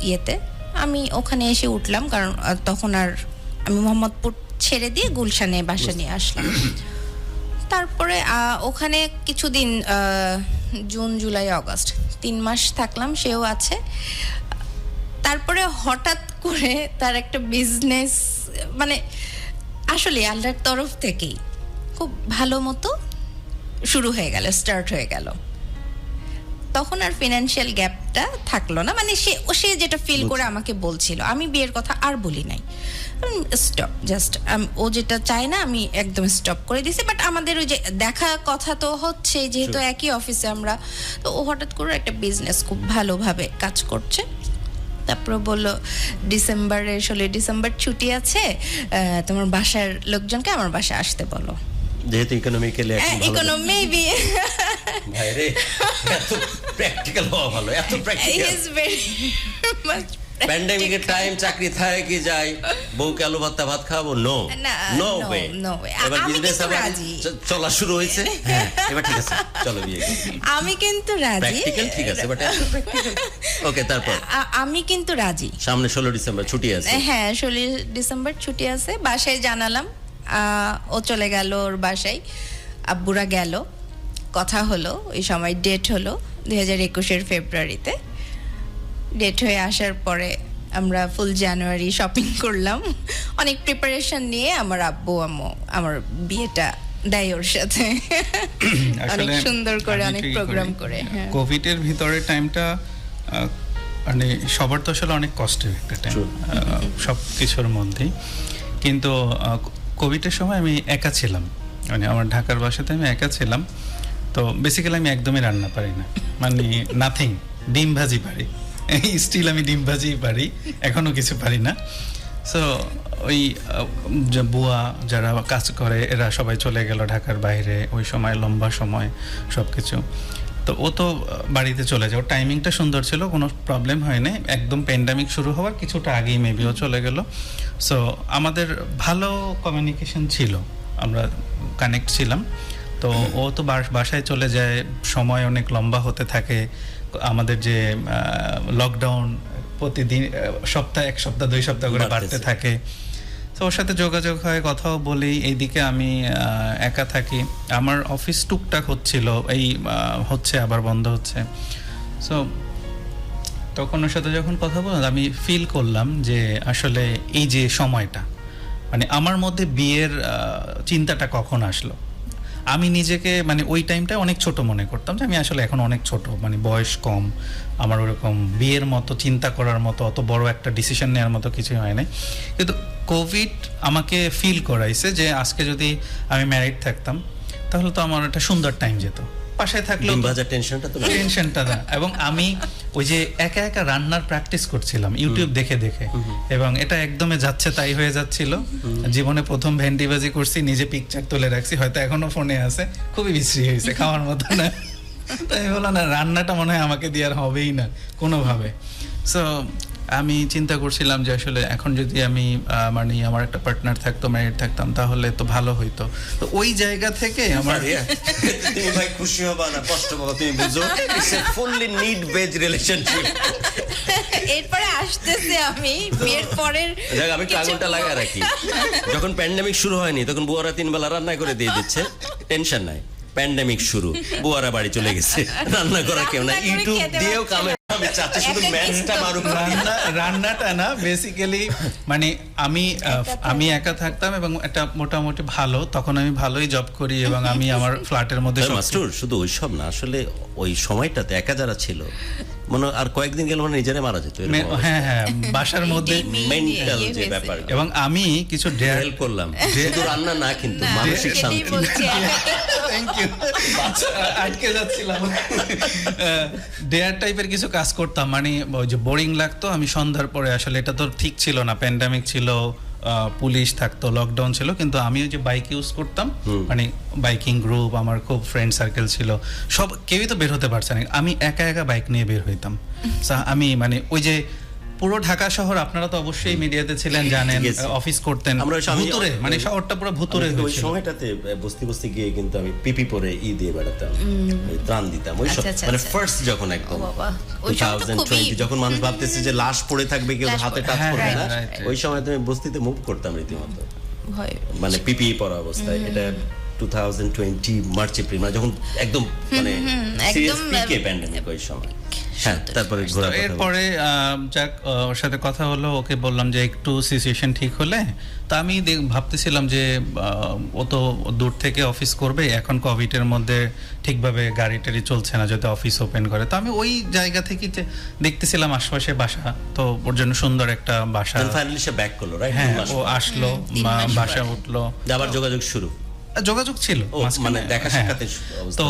ইয়েতে। আমি ওখানে এসে উঠলাম, কারণ তখন আর আমি মোহাম্মদপুর ছেড়ে দিয়ে গুলশানে বাসা নিয়ে আসলাম। তারপরে ওখানে কিছুদিন জুন জুলাই আগস্ট 3 মাস থাকলাম, সেও আছে। তারপরে হঠাৎ করে তার একটা বিজনেস, মানে আসলে আল্লাহর তরফ থেকেই খুব ভালো মতো শুরু হয়ে গেল, স্টার্ট হয়ে গেল। তখন আর ফিনান্সিয়াল গ্যাপটা থাকলো না, মানে সে যেটা ফিল করে আমাকে বলছিল, আমি বিয়ের কথা আর বলি নাই, স্টপ, জাস্ট ও যেটা চায় না আমি একদম স্টপ করে দিয়েছি। বাট আমাদের ওই যে দেখা কথা তো হচ্ছে, যেহেতু একই অফিসে আমরা, তো ও হঠাৎ করে একটা বিজনেস খুব ভালোভাবে কাজ করছে। তারপরে বললো ডিসেম্বরে 16 ডিসেম্বর ছুটি আছে, তোমার বাসার লোকজনকে আমার বাসায় আসতে বলো, যেহেতু ইকোনমিক্যালি মেবি ভাইরে এত প্র্যাকটিক্যাল হওয়া ভালো, এত প্র্যাকটিক্যাল। ইজ ভেরি মাচ প্যান্ডেমিকের টাইম চাকরি থাকে কি যায়, বউকে আলু ভর্তা ভাত খাবো, নো নো ওয়ে। এবার বিজনেস আবার চলা শুরু হয়েছে, হ্যাঁ এবার ঠিক আছে চলো বিয়ে করি। আমি কিন্তু রাজি, প্র্যাকটিক্যাল ঠিক আছে, বাট ওকে। তারপর আমি কিন্তু রাজি, সামনে 16 ডিসেম্বর ছুটি আছে, হ্যাঁ 16 ডিসেম্বর ছুটি আছে। বাসায় জানালাম, ও চলে গেল ওর বাসায়, আব্বুরা গেল, কথা হলো, ওই সময় ডেট হলো 2021-এর ফেব্রুয়ারিতে। ডেট হয়ে আসার পরে আমরা ফুল জানুয়ারি শপিং করলাম, অনেক প্রিপারেশন নিয়ে। আমার আব্বু আম্মু আমার বিয়েটা দেয় ওর সাথে, অনেক সুন্দর করে, অনেক প্রোগ্রাম করে। কোভিড এর ভিতরে টাইমটা মানে সবার তো আসলে অনেক কষ্টের একটা টাইম সব কিছুর মধ্যেই। কিন্তু কোভিডের সময় আমি একা ছিলাম, মানে আমার ঢাকার বাসাতে আমি একা ছিলাম। তো বেসিক্যালি আমি একদমই রান্না পারি না, মানে নাথিং। ডিম ভাজি পারি, স্টিল আমি ডিম ভাজি পারি, এখনো কিছু পারি না। সো ওই বুয়া যারা কাজ করে এরা সবাই চলে গেল ঢাকার বাইরে, ওই সময় লম্বা সময় সব কিছু। তো ও তো বাড়িতে চলে যাও, টাইমিংটা সুন্দর ছিল, কোনো প্রবলেম হয়নি। একদম প্যান্ডামিক শুরু হওয়ার কিছুটা আগেই মেবি ও চলে গেল। সো আমাদের ভালো কমিউনিকেশন ছিল, আমরা কানেক্ট ছিলাম। তো ও তো বাসায় চলে যায়, সময় অনেক লম্বা হতে থাকে। আমাদের যে লকডাউন প্রতিদিন সপ্তাহে 1 সপ্তাহ 2 সপ্তাহ করে বাড়তে থাকে। তো ওর সাথে যোগাযোগ হয়, কথাও বলি। এইদিকে আমি একা থাকি, আমার অফিস টুকটাক হচ্ছিল, এই হচ্ছে আবার বন্ধ হচ্ছে। সো তখন ওর সাথে যখন কথা বললাম আমি ফিল করলাম যে আসলে এই যে সময়টা, মানে আমার মধ্যে বিয়ের চিন্তাটা কখন আসলো। আমি নিজেকে মানে ওই টাইমটা অনেক ছোট মনে করতাম, যে আমি আসলে এখন অনেক ছোট, মানে বয়স কম, আমার ওরকম বিয়ের মতো চিন্তা করার মতো অত বড় একটা ডিসিশন নেওয়ার মতো কিছুই হয় নাই। কিন্তু কোভিড আমাকে ফিল করাইছে যে আজকে যদি আমি ম্যারিড থাকতাম তাহলে তো আমার একটা সুন্দর টাইম যেত, বাসায় থাকলেও টেনশনটা না। এবং আমি ওই যে একা একা রান্নার প্র্যাকটিস করছিলাম ইউটিউব দেখে দেখে, এবং এটা একদমই যাচ্ছে তাই হয়ে যাচ্ছিল। জীবনে প্রথম ভেন্ডি ভাজি করছি, নিজে পিকচার তুলে রাখছি, হয়তো এখনো ফোনে আছে, খুবই বিশ্রী হয়েছে, খাওয়ার মতো না। তাই বলো না, রান্নাটা মনে হয় আমাকে দিয়ে আর হবেই না কোনোভাবে। সো আমি চিন্তা করছিলাম যে আসলে এখন যদি আমি মানে আমার একটা পার্টনার থাকতো, ম্যারিড থাকতাম, তাহলে তো ভালো হইতো। তো ওই জায়গা থেকে আমার তুমি ভাই খুশি হবা না কষ্ট পাবা তুমি বুঝো, it's a fully need base relationship. এরপরে আসতেছে আমি বিয়ের পরের দেখ আমি কাগজটা লাগা রাখি, যখন প্যান্ডেমিক শুরু হয়নি তখন বুয়ারা 3 বেলা রান্না করে দিয়ে দিচ্ছে, টেনশন নাই। প্যান্ডেমিক শুরু, বুয়ারা বাড়ি চলে গেছে, রান্না করা কেউ না, ইউটিউব দিয়েও কামে। আমি চাচ্ছি শুধু ম্যাচটা মারুক, রান্নাটা না বেসিক্যালি মানে আমি একা থাকতাম এবং এটা মোটামুটি ভালো, তখন আমি ভালোই জব করি এবং আমি আমার ফ্ল্যাটের মধ্যে মাস্টার শুধু ওইসব না, আসলে ওই সময়টাতে একা যারা ছিল মনে আর কয়েকদিন গেলে মানে নিজেরাই মারা যেত। হ্যাঁ হ্যাঁ, বাসার মধ্যে মেন্টাল যে ব্যাপার। এবং আমি কিছু হেল্প করলাম, শুধু রান্না না কিন্তু মানসিক শান্তি। থ্যাংক ইউ, আটকে যাচ্ছিলাম। ডেয়ার টাইপের কিছু কাজ করতাম, মানে ওই যে বোরিং লাগতো, আমি সন্ধ্যার পরে, আসলে এটা তো ঠিক ছিল না, প্যান্ডেমিক ছিল, পুলিশ থাকতো, লকডাউন ছিল, কিন্তু আমি ওই যে বাইক ইউজ করতাম, মানে বাইকিং গ্রুপ, আমার খুব ফ্রেন্ড সার্কেল ছিল, সব কেউই তো বের হতে পারছে না, আমি একা একা বাইক নিয়ে বের হইতাম। আমি মানে ওই যে পুরো ঢাকা শহর, আপনারা তো অবশ্যই মিডিয়াতে ছিলেন, জানেন, অফিস করতেন ভুতুরে, মানে শহরটা পুরো ভুতুরে। ওই সময়টাতে বস্তি বস্তি গিয়ে কিন্তু আমি পিপি পরে দিয়ে বেড়াতাম, ত্রাণ দিতাম, ওই মানে ফার্স্ট যখন একদম 2020 যখন মানুষ ভাবতেছে যে লাশ পড়ে থাকবে, কেউ হাতে টাচ করবে না, ওই সময় তুমি বস্তিতে মুভ করতাম রীতিমতো, মানে পিপি পরা অবস্থায়। এটা 2020 মার্চ এপ্রিল, মানে যখন একদম মানে সিরিয়াস পিকে প্যান্ডেমিক ওই সময়। হ্যাঁ, তারপরে এরপরে যাক ওর সাথে কথা হলো, ওকে বললাম যে একটু সিচুয়েশন ঠিক হলে, তা আমি ভাবতেছিলাম যে ও তো দূর থেকে অফিস করবে, এখন কোভিডের মধ্যে ঠিকভাবে গাড়ি টাড়ি চলছে না, যদি অফিস ওপেন করে। তো আমি ওই জায়গা থেকে দেখতেছিলাম আশপাশে বাসা, তো ওর জন্য সুন্দর একটা বাসা, ফাইনালি সে ব্যাক করলো, রাইট? হ্যাঁ, ও আসলো, বাসা উঠলো, আবার যোগাযোগ শুরু, যোগাযোগ ছিল মানে দেখা সাক্ষাতে। তো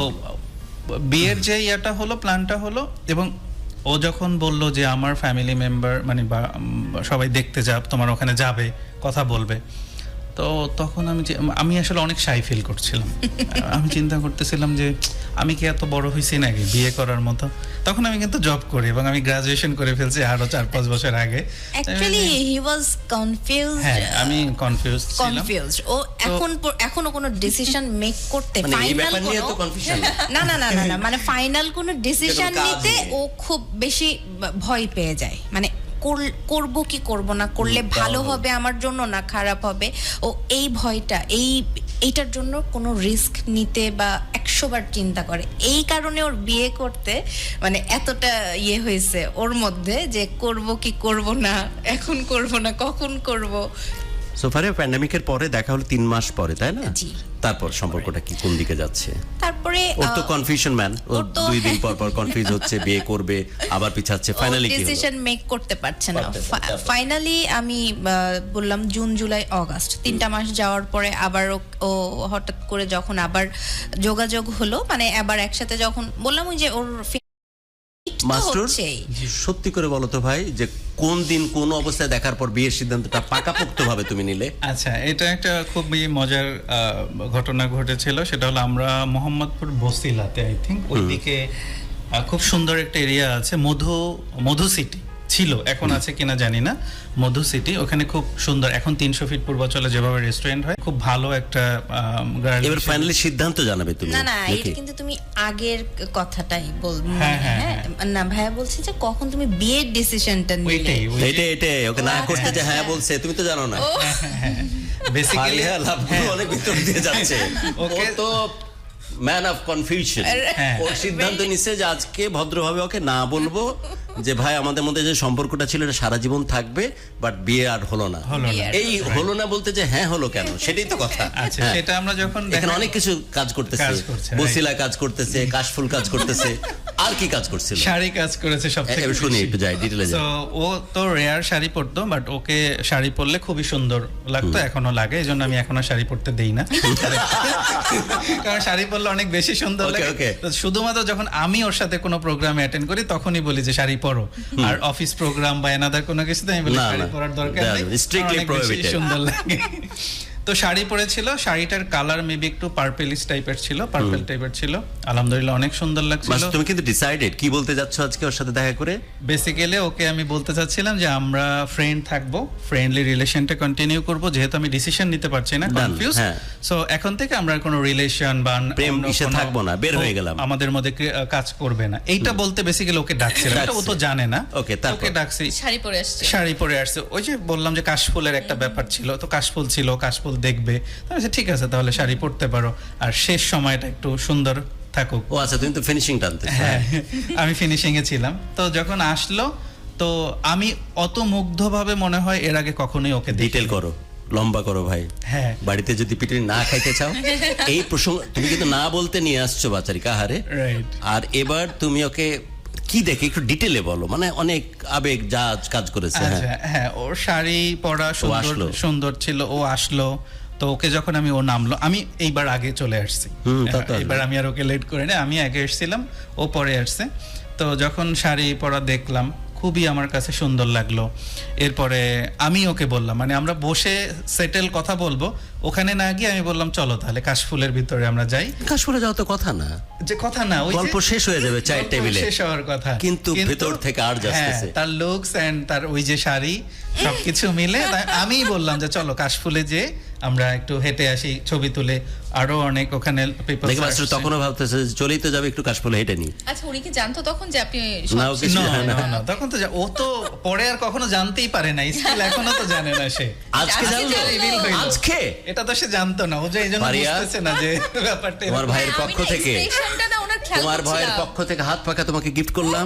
বিয়ের যে ইয়াটা হলো, প্ল্যানটা হলো, এবং ও যখন বলল যে আমার ফ্যামিলি মেম্বার মানে সবাই দেখতে তোমার ওখানে যাবে, কথা বলবে, তো তখন আমি আসলে অনেক শাই ফিল করছিলাম। আমি চিন্তা করতেছিলাম যে আমি কি এত বড় হয়েছি নাকি বিয়ে করার মতো। তখন আমি কিন্তু জব করি এবং আমি গ্রাজুয়েশন করে ফেলছি আরো 4-5 বছর আগে। Actually he was confused. হ্যাঁ, আমি কনফিউজড ছিলাম। ও এখনো কোনো ডিসিশন মেক করতে, ফাইনাল না মানে ফাইনাল কোনো ডিসিশন নিতে ও খুব বেশি ভয় পেয়ে যায়, মানে করব কি করব না, করলে ভালো হবে আমার জন্য না খারাপ হবে। ও এই ভয়টা, এইটার জন্য কোনো রিস্ক নিতে বা 100 বার চিন্তা করে, এই কারণে ওর বিয়ে করতে মানে এতটা হয়েছে ওর মধ্যে, যে করব কি করব না, এখন করব না, কখন করব। সোফারে প্যান্ডেমিকের পরে দেখা হলো 3 মাস পরে, তাই না? জি। তারপর সম্পর্কটা কি কোন দিকে যাচ্ছে? তারপরে ওর তো কনফিউশন ম্যান, ও 2 দিন পর কনফিউজ হচ্ছে, বিয়ে করবে আবার পিছাচ্ছে, ফাইনালি কি হলো? ডিসিশন মেক করতে পারছে না। ফাইনালি আমি বললাম জুন জুলাই আগস্ট 3টা মাস যাওয়ার পরে আবার ও হঠাৎ করে যখন আবার যোগাযোগ হলো, মানে আবার একসাথে যখন বললাম ওই যে ওর মাস্টার, সত্যি করে বলো তো ভাই, যে কোন দিন কোন অবস্থায় দেখার পর বিয়ের সিদ্ধান্তটা পাকাপোক্ত ভাবে তুমি নিলে? আচ্ছা, এটা একটা খুবই মজার ঘটনা ঘটেছিল। সেটা হলো আমরা মোহাম্মদপুর বসিলাতে, আই থিঙ্ক ওইদিকে খুব সুন্দর একটা এরিয়া আছে, মধু সিটি ছিল, এখন আছে কিনা জানি না, মধু সিটি, ওখানে খুব সুন্দর, এখন 300 ফিট পূর্বাচলে যেভাবে রেস্টুরেন্ট হয়, খুব ভালো একটা গার্ল। এবার ফাইনালি সিদ্ধান্ত জানাবে তুমি? না এটা কিন্তু তুমি আগের কথাটাই বলবে। না ভাইয়া বলছে যে কখন তুমি বিয়ের ডিসিশনটা নিলে, এটা ওকে না করতে যে হ্যাঁ বলছে, তুমি তো জানো না। বেসিক্যালি অনেক ভিতর দিয়ে যাচ্ছে, ওকে তো ম্যান অফ কনফিউশন। ওর সিদ্ধান্ত নিছে যে আজকে ভদ্রভাবে ওকে না বলবো, যে ভাই আমাদের মধ্যে যে সম্পর্কটা ছিল এটা সারা জীবন থাকবে, বাট বিয়ে আর হলো না। এই হলো না বলতে যে হ্যাঁ হলো কেন, সেটাই তো কথা। আচ্ছা, হ্যাঁ। সেটা আমরা যখন এখানে অনেক কিছু কাজ করতেছে, কাজ করছে, right. বসিলা কাজ করতেছে, কাশফুল কাজ করতেছে, আর কি কাজ করছিল? শাড়ি কাজ করেছে সবথেকে এবার শুনি, একটু যাই ডিটেইলে যাই। তো ও তো রেয়ার শাড়ি পরতো, বাট ওকে শাড়ি পরলে খুবই সুন্দর লাগতো, এখনো লাগে, এই জন্য আমি এখনো শাড়ি পরতে দেই না। কারণ শাড়ি পরলে অনেক বেশি সুন্দর Okay, লাগে। okay. তো শুধুমাত্র যখন আমি ওর সাথে কোনো প্রোগ্রামে অ্যাটেন্ড করি তখনই বলি যে শাড়ি পরো, আর অফিস প্রোগ্রাম বা এনাদার কোনো কিছুতে আমি বলি না, শাড়ি না, পরার দরকার that নেই, is strictly আমার অনেক বেশি prohibited. সুন্দর লাগে। তো শাড়ি পরেছিল, শাড়িটার কালার মেবি একটু পার্পেলিশ টাইপের ছিল, পার্পল টাইপের ছিল, আলহামদুলিল্লাহ অনেক সুন্দর লাগছিল। মাস, তুমি কিন্তু ডিসাইডেড কি বলতে যাচ্ছ আজকে ওর সাথে দেখা করে? বেসিক্যালি ওকে আমি বলতে চাচ্ছিলাম যে আমরা ফ্রেন্ড থাকবো, ফ্রেন্ডলি রিলেশনটা কন্টিনিউ করব, যেহেতু আমি ডিসিশন নিতে পারছি না, Done, কনফিউজ। হ্যাঁ। সো এখন থেকে আমরা কোনো রিলেশন বা প্রেম অন্য ইসে কোনো- থাকবো না, বের হয়ে গেলাম। আমাদের মধ্যে কাজ করবে না, এইটা বলতে বেসিক্যালি ওকে ডাকছিলাম, এটা ও তো ডাকছে। জানে না। Okay, তারপর? ওকে ডাকছি, শাড়ি পরে আসছে। শাড়ি পরে আসছে, ওই যে বললাম যে কাশফুলের একটা ব্যাপার ছিল, তো কাশফুল ছিল, কাশফুল দেখবে, তো আমি বলছি, ঠিক আছে তাহলে শাড়ি পরতে পারো, আর শেষ সময়টা একটু সুন্দর থাকুক। ও আচ্ছা, তুমি তো ফিনিশিং টানতে। হ্যাঁ, আমি ফিনিশিং এ ছিলাম। তো যখন আসলো, তো আমি অত মুগ্ধভাবে মনে হয় এর আগে কখনোই ওকে ডিটেল করো, লম্বা করো ভাই। হ্যাঁ, বাড়িতে যদি পিটুনি না খাইতে চাও, এই প্রসঙ্গ তুমি কিন্তু না বলতে নিয়ে আসছো বাচারি কাহারে। রাইট। আর এবার তুমি ওকে কি দেখে একটু ডিটেলে বলো, মানে অনেক আবেগ যা কাজ করেছে। হ্যাঁ, আচ্ছা, হ্যাঁ, ওর শাড়ি পরা সুন্দর আসলো। সুন্দর ছিল, ও আসলো, তো ওকে যখন আমি ও নামলো, আমি এইবার আগে চলে আসছি, তা তো এবার আমি আর ওকে লেট করে না, আমি আগে এসেছিলাম, ও পরে আসছে। তো যখন শাড়ি পরা দেখলাম, খুবই আমার কাছে সুন্দর লাগলো। এরপরে আমি ওকে বললাম, মানে আমরা বসে সেটেল কথা বলবো, ওখানে না গিয়ে আমি বললাম চলো তাহলে কাশফুলের ভিতরে আমরা যাই। কাশফুলে যাওয়া তো কথা না, যে কথা না, ওই যে গল্প শেষ হয়ে যাবে চায়ের গল্প টেবিলে, শেষ হওয়ার কথা, কিন্তু ভেতর থেকে আর যাচ্ছে। হ্যাঁ, তার লুকস এন্ড তার ওই যে শাড়ি সবকিছু মিলে আমি বললাম যে চলো কাশফুলে যে আমরা একটু হেঁটে আসি, ছবি তুলে, আরো অনেক ওখানে people দেখে মাস্টার আসছে। তখনও ভাবতেছে যে চলেই তো যাবে, একটু কাশফুলে হেঁটে নি। আচ্ছা, উনি কি জানতো তখন যে আপনি না, ও কিছু No, জানে না। no, no, তখন তো ও তো পরে আর কখনো জানতেই পারে না, স্টিল এখনো তো জানে না সে। আজকে জানলো? reveal হইলো। আজকে এটা তো সে জানতো না, ও যে এই জন্য পারিয়া? বুঝতেছে না যে ব্যাপারটা তোমার এরকম। ভাইয়ের পক্ষ থেকে, তোমার ভাইয়ের পক্ষ থেকে হাত পাখা তোমাকে গিফট করলাম,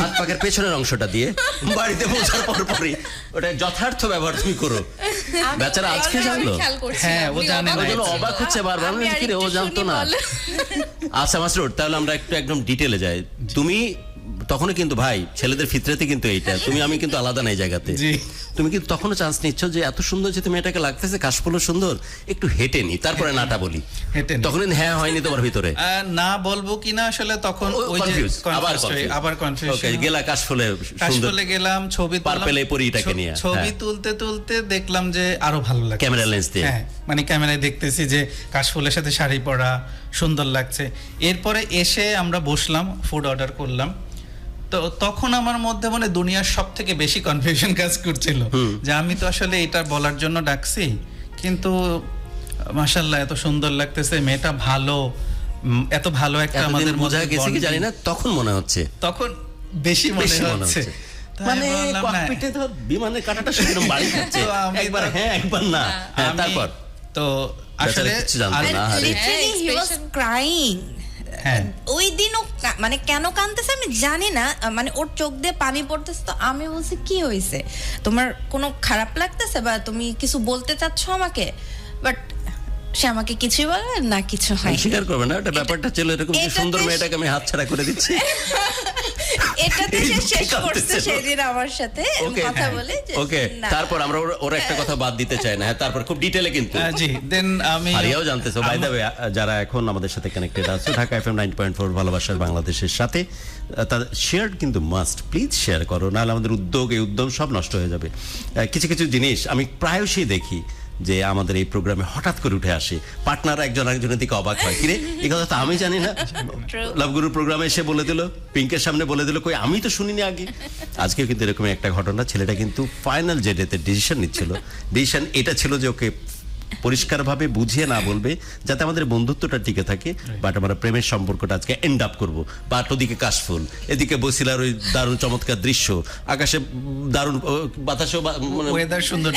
হাত পাখার পেছনের অংশটা দিয়ে বাড়িতে পৌঁছার পরপরই ওটা যথার্থ ব্যবহার তুমি করো। বেচারা আজকে জানলো। হ্যাঁ, ও জানে না। ওই জন্য অবাক হচ্ছে বারবার, আমি কি রে, ও জানতো না। আচ্ছা মাসরুর, তাহলে আমরা একটু একদম ডিটেলে যাই। তুমি তখনও কিন্তু ভাই, ছেলেদের ফিতরাতে কিন্তু এইটা, তুমি আমি কিন্তু আলাদা নাই জায়গাতে। জি। তুমি কিন্তু তখনও চান্স নিচ্ছ যে এত সুন্দর যে তুমি এটাকে লাগতেছে, কাশফুলও সুন্দর, একটু হেঁটে নি, তারপরে নাটা বলি। হেঁটে নি। তখন কিন্তু হ্যাঁ হয়নি তোমার ভিতরে, না বলবো কিনা আসলে তখন ওই যে কনফিউজ, আবার কনফিউজ। ওকে, গেলা কাশফুলে সুন্দর, কাশফুলে গেলাম, ছবি তুললাম, পার্পেলে পরিটাকে নিয়ে, ছবি হ্যাঁ। তুলতে তুলতে দেখলাম যে আরো ভালো লাগছে ক্যামেরা লেন্স দিয়ে। হ্যাঁ, মানে ক্যামেরায় দেখতেছি যে কাশফুলের সাথে শাড়ি পরা সুন্দর লাগছে। এরপরে এসে আমরা বসলাম, ফুড অর্ডার করলাম। তো তখন আমার মধ্যে মানে দুনিয়ার সব থেকে বেশি কনফিউশন কাজ করছিল যে আমি তো আসলে এটা বলার জন্য ডাকছি, কিন্তু মাশাআল্লাহ এত সুন্দর লাগতেছে, মেয়েটা ভালো, এত ভালো একটা এতদিন আমাদের বোঝা মধ্যে গেছে কি bonding। জানি না, তখন মনে হচ্ছে, তখন বেশি মনে বেশি মনে হচ্ছে। হচ্ছে। তো আমি মানে বললাম, না, ককপিটে তো বিমানের কাঁটাটা সেরকম বাড়ি খাচ্ছে, তো আমি একবার তো- হ্যাঁ একবার না। হ্যাঁ, আমি- তারপর তো আসলে কিছু জানতো আর- না। আরে। লিটারালি হি ওয়াজ expression- ক্রাইং। হ্যাঁ, ওই দিনও মানে কেন কাঁদতেছে আমি জানি না, মানে ওর চোখ দিয়ে পানি পড়তেছে। তো আমি বলছি কি হয়েছে, তোমার কোনো খারাপ লাগতেছে বা তুমি কিছু বলতে চাচ্ছ আমাকে? বাট সে আমাকে কিছুই বলে না, কিছু হয় স্বীকার করবে না, ওটা ব্যাপারটা ছিল এরকম যে এটাতে- সুন্দর মেয়েটাকে আমি হাতছাড়া করে দিচ্ছি। এটাতে সে শেষ কাঁদতেছে করছে না। সেদিন আমার সাথে ওকে, কথা বলে যে ওকে, না। তারপর আমরা ওর একটা কথা বাদ দিতে চাই না। হ্যাঁ, তারপর খুব ডিটেলে কিন্তু জি, দেন আমি হারিয়াও জানতেছো। বাই দ্য ওয়ে, যারা এখন আমাদের সাথে কানেক্টেড আছে, ঢাকা এফএম 90.4 ভালোবাসার বাংলাদেশের সাথে, তাদের শেয়ার কিন্তু মাস্ট, প্লিজ শেয়ার করো, নাহলে আমাদের উদ্যোগ, এই উদ্যম সব নষ্ট হয়ে যাবে। কিছু কিছু জিনিস আমি প্রায়শই দেখি যে আমাদের এই প্রোগ্রামে হঠাৎ করে উঠে আসে, পার্টনার একজন আরেকজনের দিকে অবাক হয়, কিরে এই কথা তো আমি জানি না, লাভগুরু প্রোগ্রামে এসে বলে দিল, পিঙ্কের সামনে বলে দিল, কই আমি তো শুনিনি আগে। আজকেও কিন্তু এরকম একটা ঘটনা, ছেলেটা কিন্তু ফাইনাল যে ডেতে ডিসিশন নিচ্ছিল, ডিসিশন এটা ছিল যে ওকে পরিষ্কারভাবে বুঝিয়ে না বলবে, যাতে আমাদের বন্ধুত্বটা টিকে থাকে। বাট আমরা প্রেমের সম্পর্কটা আজকে এন্ড আপ করবো। বাট ওদিকে কাশফুল, এদিকে বসিলার ওই দারুণ চমৎকার দৃশ্য, আকাশে দারুণ বাতাসও ওয়েদার সুন্দর,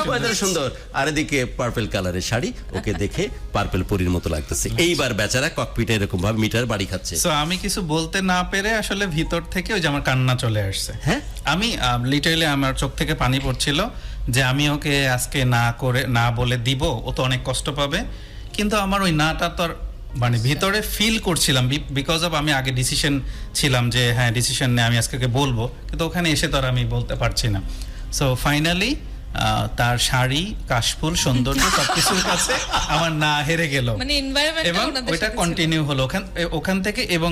ওয়েদার সুন্দর, আর এদিকে পার্পল কালারের শাড়ি, ওকে দেখে পার্পল পরীর মতো লাগতেছে। এইবার বেচারা ককপিটে এরকম ভাবে মিটার বাড়ি খাচ্ছে। সো আমি কিছু বলতে না পেরে আসলে ভিতর থেকে ওই যে আমার কান্না চলে আসছে। হ্যাঁ, আমি লিটারালি আমার চোখ থেকে পানি পড়ছিল যে আমি ওকে আজকে না বলে দিব, ও তো অনেক কষ্ট পাবে। কিন্তু আমার ওই নাটা তো আর মানে ভিতরে ফিল করছিলাম, বিকজ অফ আমি আগে ডিসিশন ছিলাম যে হ্যাঁ ডিসিশন নিয়ে আমি আজকে বলবো, কিন্তু ওখানে এসে তো আর আমি বলতে পারছি না। সো ফাইনালি তার শাড়ি, কাশফুল, সৌন্দর্য সবকিছুর কাছে আমার না হেরে গেল, মানে এনভায়রনমেন্ট এবং ওইটা কন্টিনিউ হলো ওখান থেকে। এবং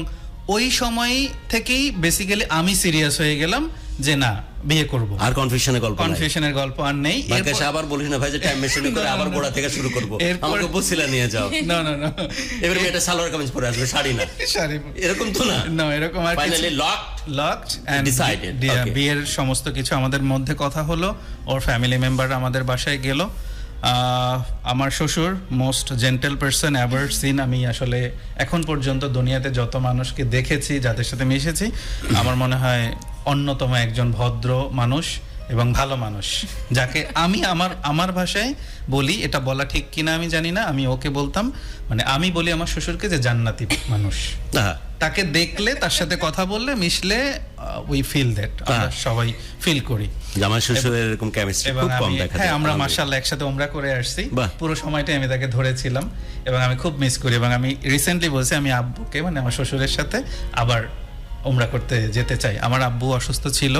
ওই সময় থেকেই বেসিক্যালি আমি সিরিয়াস হয়ে গেলাম যে না, বিয়ে করব। আর কনফিউশনের গল্প আর নেই। বাকাশ আবার বলিস না ভাই যে টাইম মেশিনে করে আবার গোড়া থেকে শুরু করব, আমাকে বসিলা নিয়ে যাও। না এবার এটা সালোয়ার কামিজ পরে আসবে, শাড়ি না, শাড়ি এরকম তো না। না, এরকম আর ফাইনালি লকড এন্ড ডিসাইডেড। বিয়ের সমস্ত কিছু আমাদের মধ্যে কথা হলো, ওর ফ্যামিলি মেম্বার আমাদের বাসায় গেল। আমার শ্বশুর most gentle person ever seen. আমি আসলে এখন পর্যন্ত দুনিয়াতে যত মানুষকে দেখেছি, যাদের সাথে মিশেছি, আমার মনে হয় অন্যতম একজন ভদ্র মানুষ এবং ভালো মানুষ, যাকে আমি আমার ভাষায় বলি, এটা বলা ঠিক কিনা আমি জানি না, আমি ওকে বলতাম, মানে আমি বলি আমার শ্বশুরকে যে জান্নাতি মানুষ। তাকে দেখলে, তার সাথে কথা বললে, মিশলে উই ফিল দ্যাট, আমরা সবাই ফিল করি। আমার শ্বশুরের এরকম কেমিস্ট্রি খুব কম দেখা যায়। হ্যাঁ, আমরা মাশাআল্লাহ একসাথে উমরা করে আসছি, পুরো সময়টাই আমি তাকে ধরেছিলাম এবং আমি খুব মিস করি। এবং আমি রিসেন্টলি বলছি আমি আব্বুকে, মানে আমার শ্বশুরের সাথে আবার উমরা করতে যেতে চাই। আমার আব্বু অসুস্থ ছিল,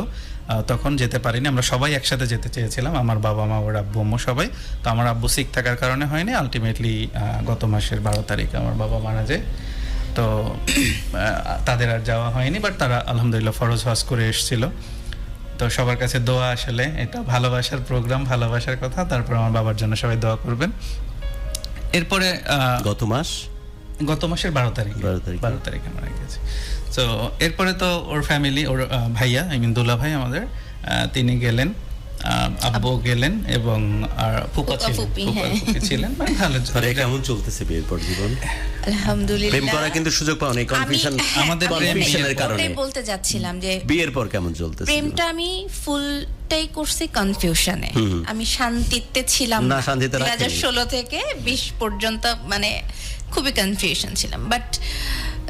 তখন যেতে পারিনি। আমরা সবাই একসাথে যেতে চেয়েছিলাম, আমার বাবা মা, ওর আব্বু আম্মু সবাই। তো আমার আব্বু সিক থাকার কারণে হয়নি। আলটিমেটলি গত মাসের 12 তারিখে আমার বাবা মারা যায়। তো তাদের আর যাওয়া হয়নি, বাট তারা আলহামদুলিল্লাহ ফরজ হজ করে এসেছিল। তো সবার কাছে দোয়া, আসলে এটা ভালোবাসার প্রোগ্রাম, ভালোবাসার কথা। তারপর আমার বাবার জন্য সবাই দোয়া করবেন। এরপরে গত মাসের 12 তারিখে মারা গেছে। তো এরপরে তো ওর ফ্যামিলি, ওর ভাইয়া, আই মিন দুলা ভাই আমাদের, তিনি গেলেন, আব্বু গেলেন, এবং আর ফুপা ছিলেন। ভালো। কেমন চলতেছে বিয়ের পর জীবন? আলহামদুলিল্লাহ। প্রেম করার কিন্তু সুযোগ পাও না, কনফিউশন, আমাদের কনফিউশনের কারণে। বলতে যাচ্ছিলাম যে বিয়ের পর কেমন চলতেছে? প্রেমটা আমি ফুলটাই করছি কনফিউশনে। আমি শান্তিতে ছিলাম না। 2016 থেকে 20 পর্যন্ত মানে খুবই কনফিউশন ছিলাম। বাট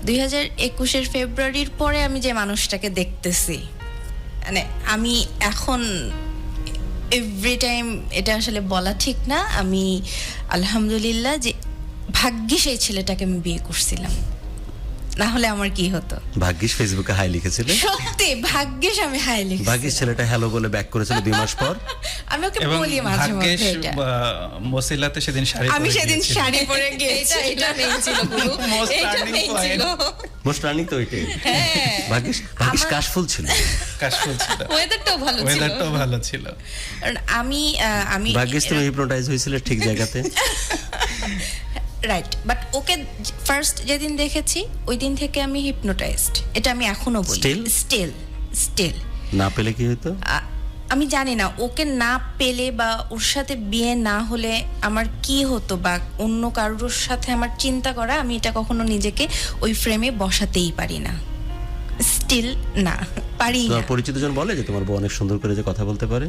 2021 ফেব্রুয়ারির পরে আমি যে মানুষটাকে দেখতেছি, মানে আমি এখন এভরি টাইম, এটা আসলে বলা ঠিক না, আমি আলহামদুলিল্লাহ যে ভাগ্যিস এই ছেলেটাকে আমি বিয়ে করছিলাম, না হলে আমার কি হতো। ভাগ্যিস ফেসবুকে হাই লিখেছিল, সত্যি ভাগ্যিস আমি হাই লিখেছি। ভাগ্যিস ছেলেটা হ্যালো বলে ব্যাক করেছিল 2 মাস পর। আমি ওকে বলি মাঝে মধ্যে এটা। মসিলাতে সেদিন শাড়ি পরে গিয়েছি, এটা মেইন ছিল গুরু, এটা মেইন ছিল। মোস্ট রানিং তো এটাই। ভাগ্যিস কাশফুল ছিল, ওয়েদারটাও ভালো ছিল। আমি ভাগ্যিস তুমি হিপনোটাইজ হয়েছিল ঠিক জায়গাতে। রাইট, বাট ওকে ফার্স্ট যেদিন দেখেছি ওই দিন থেকে আমি হিপনোটাইজড, এটা আমি এখনো বলি। স্টিল না পেলে কি হতো আমি জানি না, ওকে না পেলে বা ওর সাথে বিয়ে না হলে আমার কি হতো, বা অন্য কারোর সাথে আমার চিন্তা করা, আমি এটা কখনো নিজেকে ওই ফ্রেমে বসাতেই পারি না। স্টিল না, পারি না। পরিচিত জন বলে যে তোমার বউ অনেক সুন্দর করে যে কথা বলতে পারে।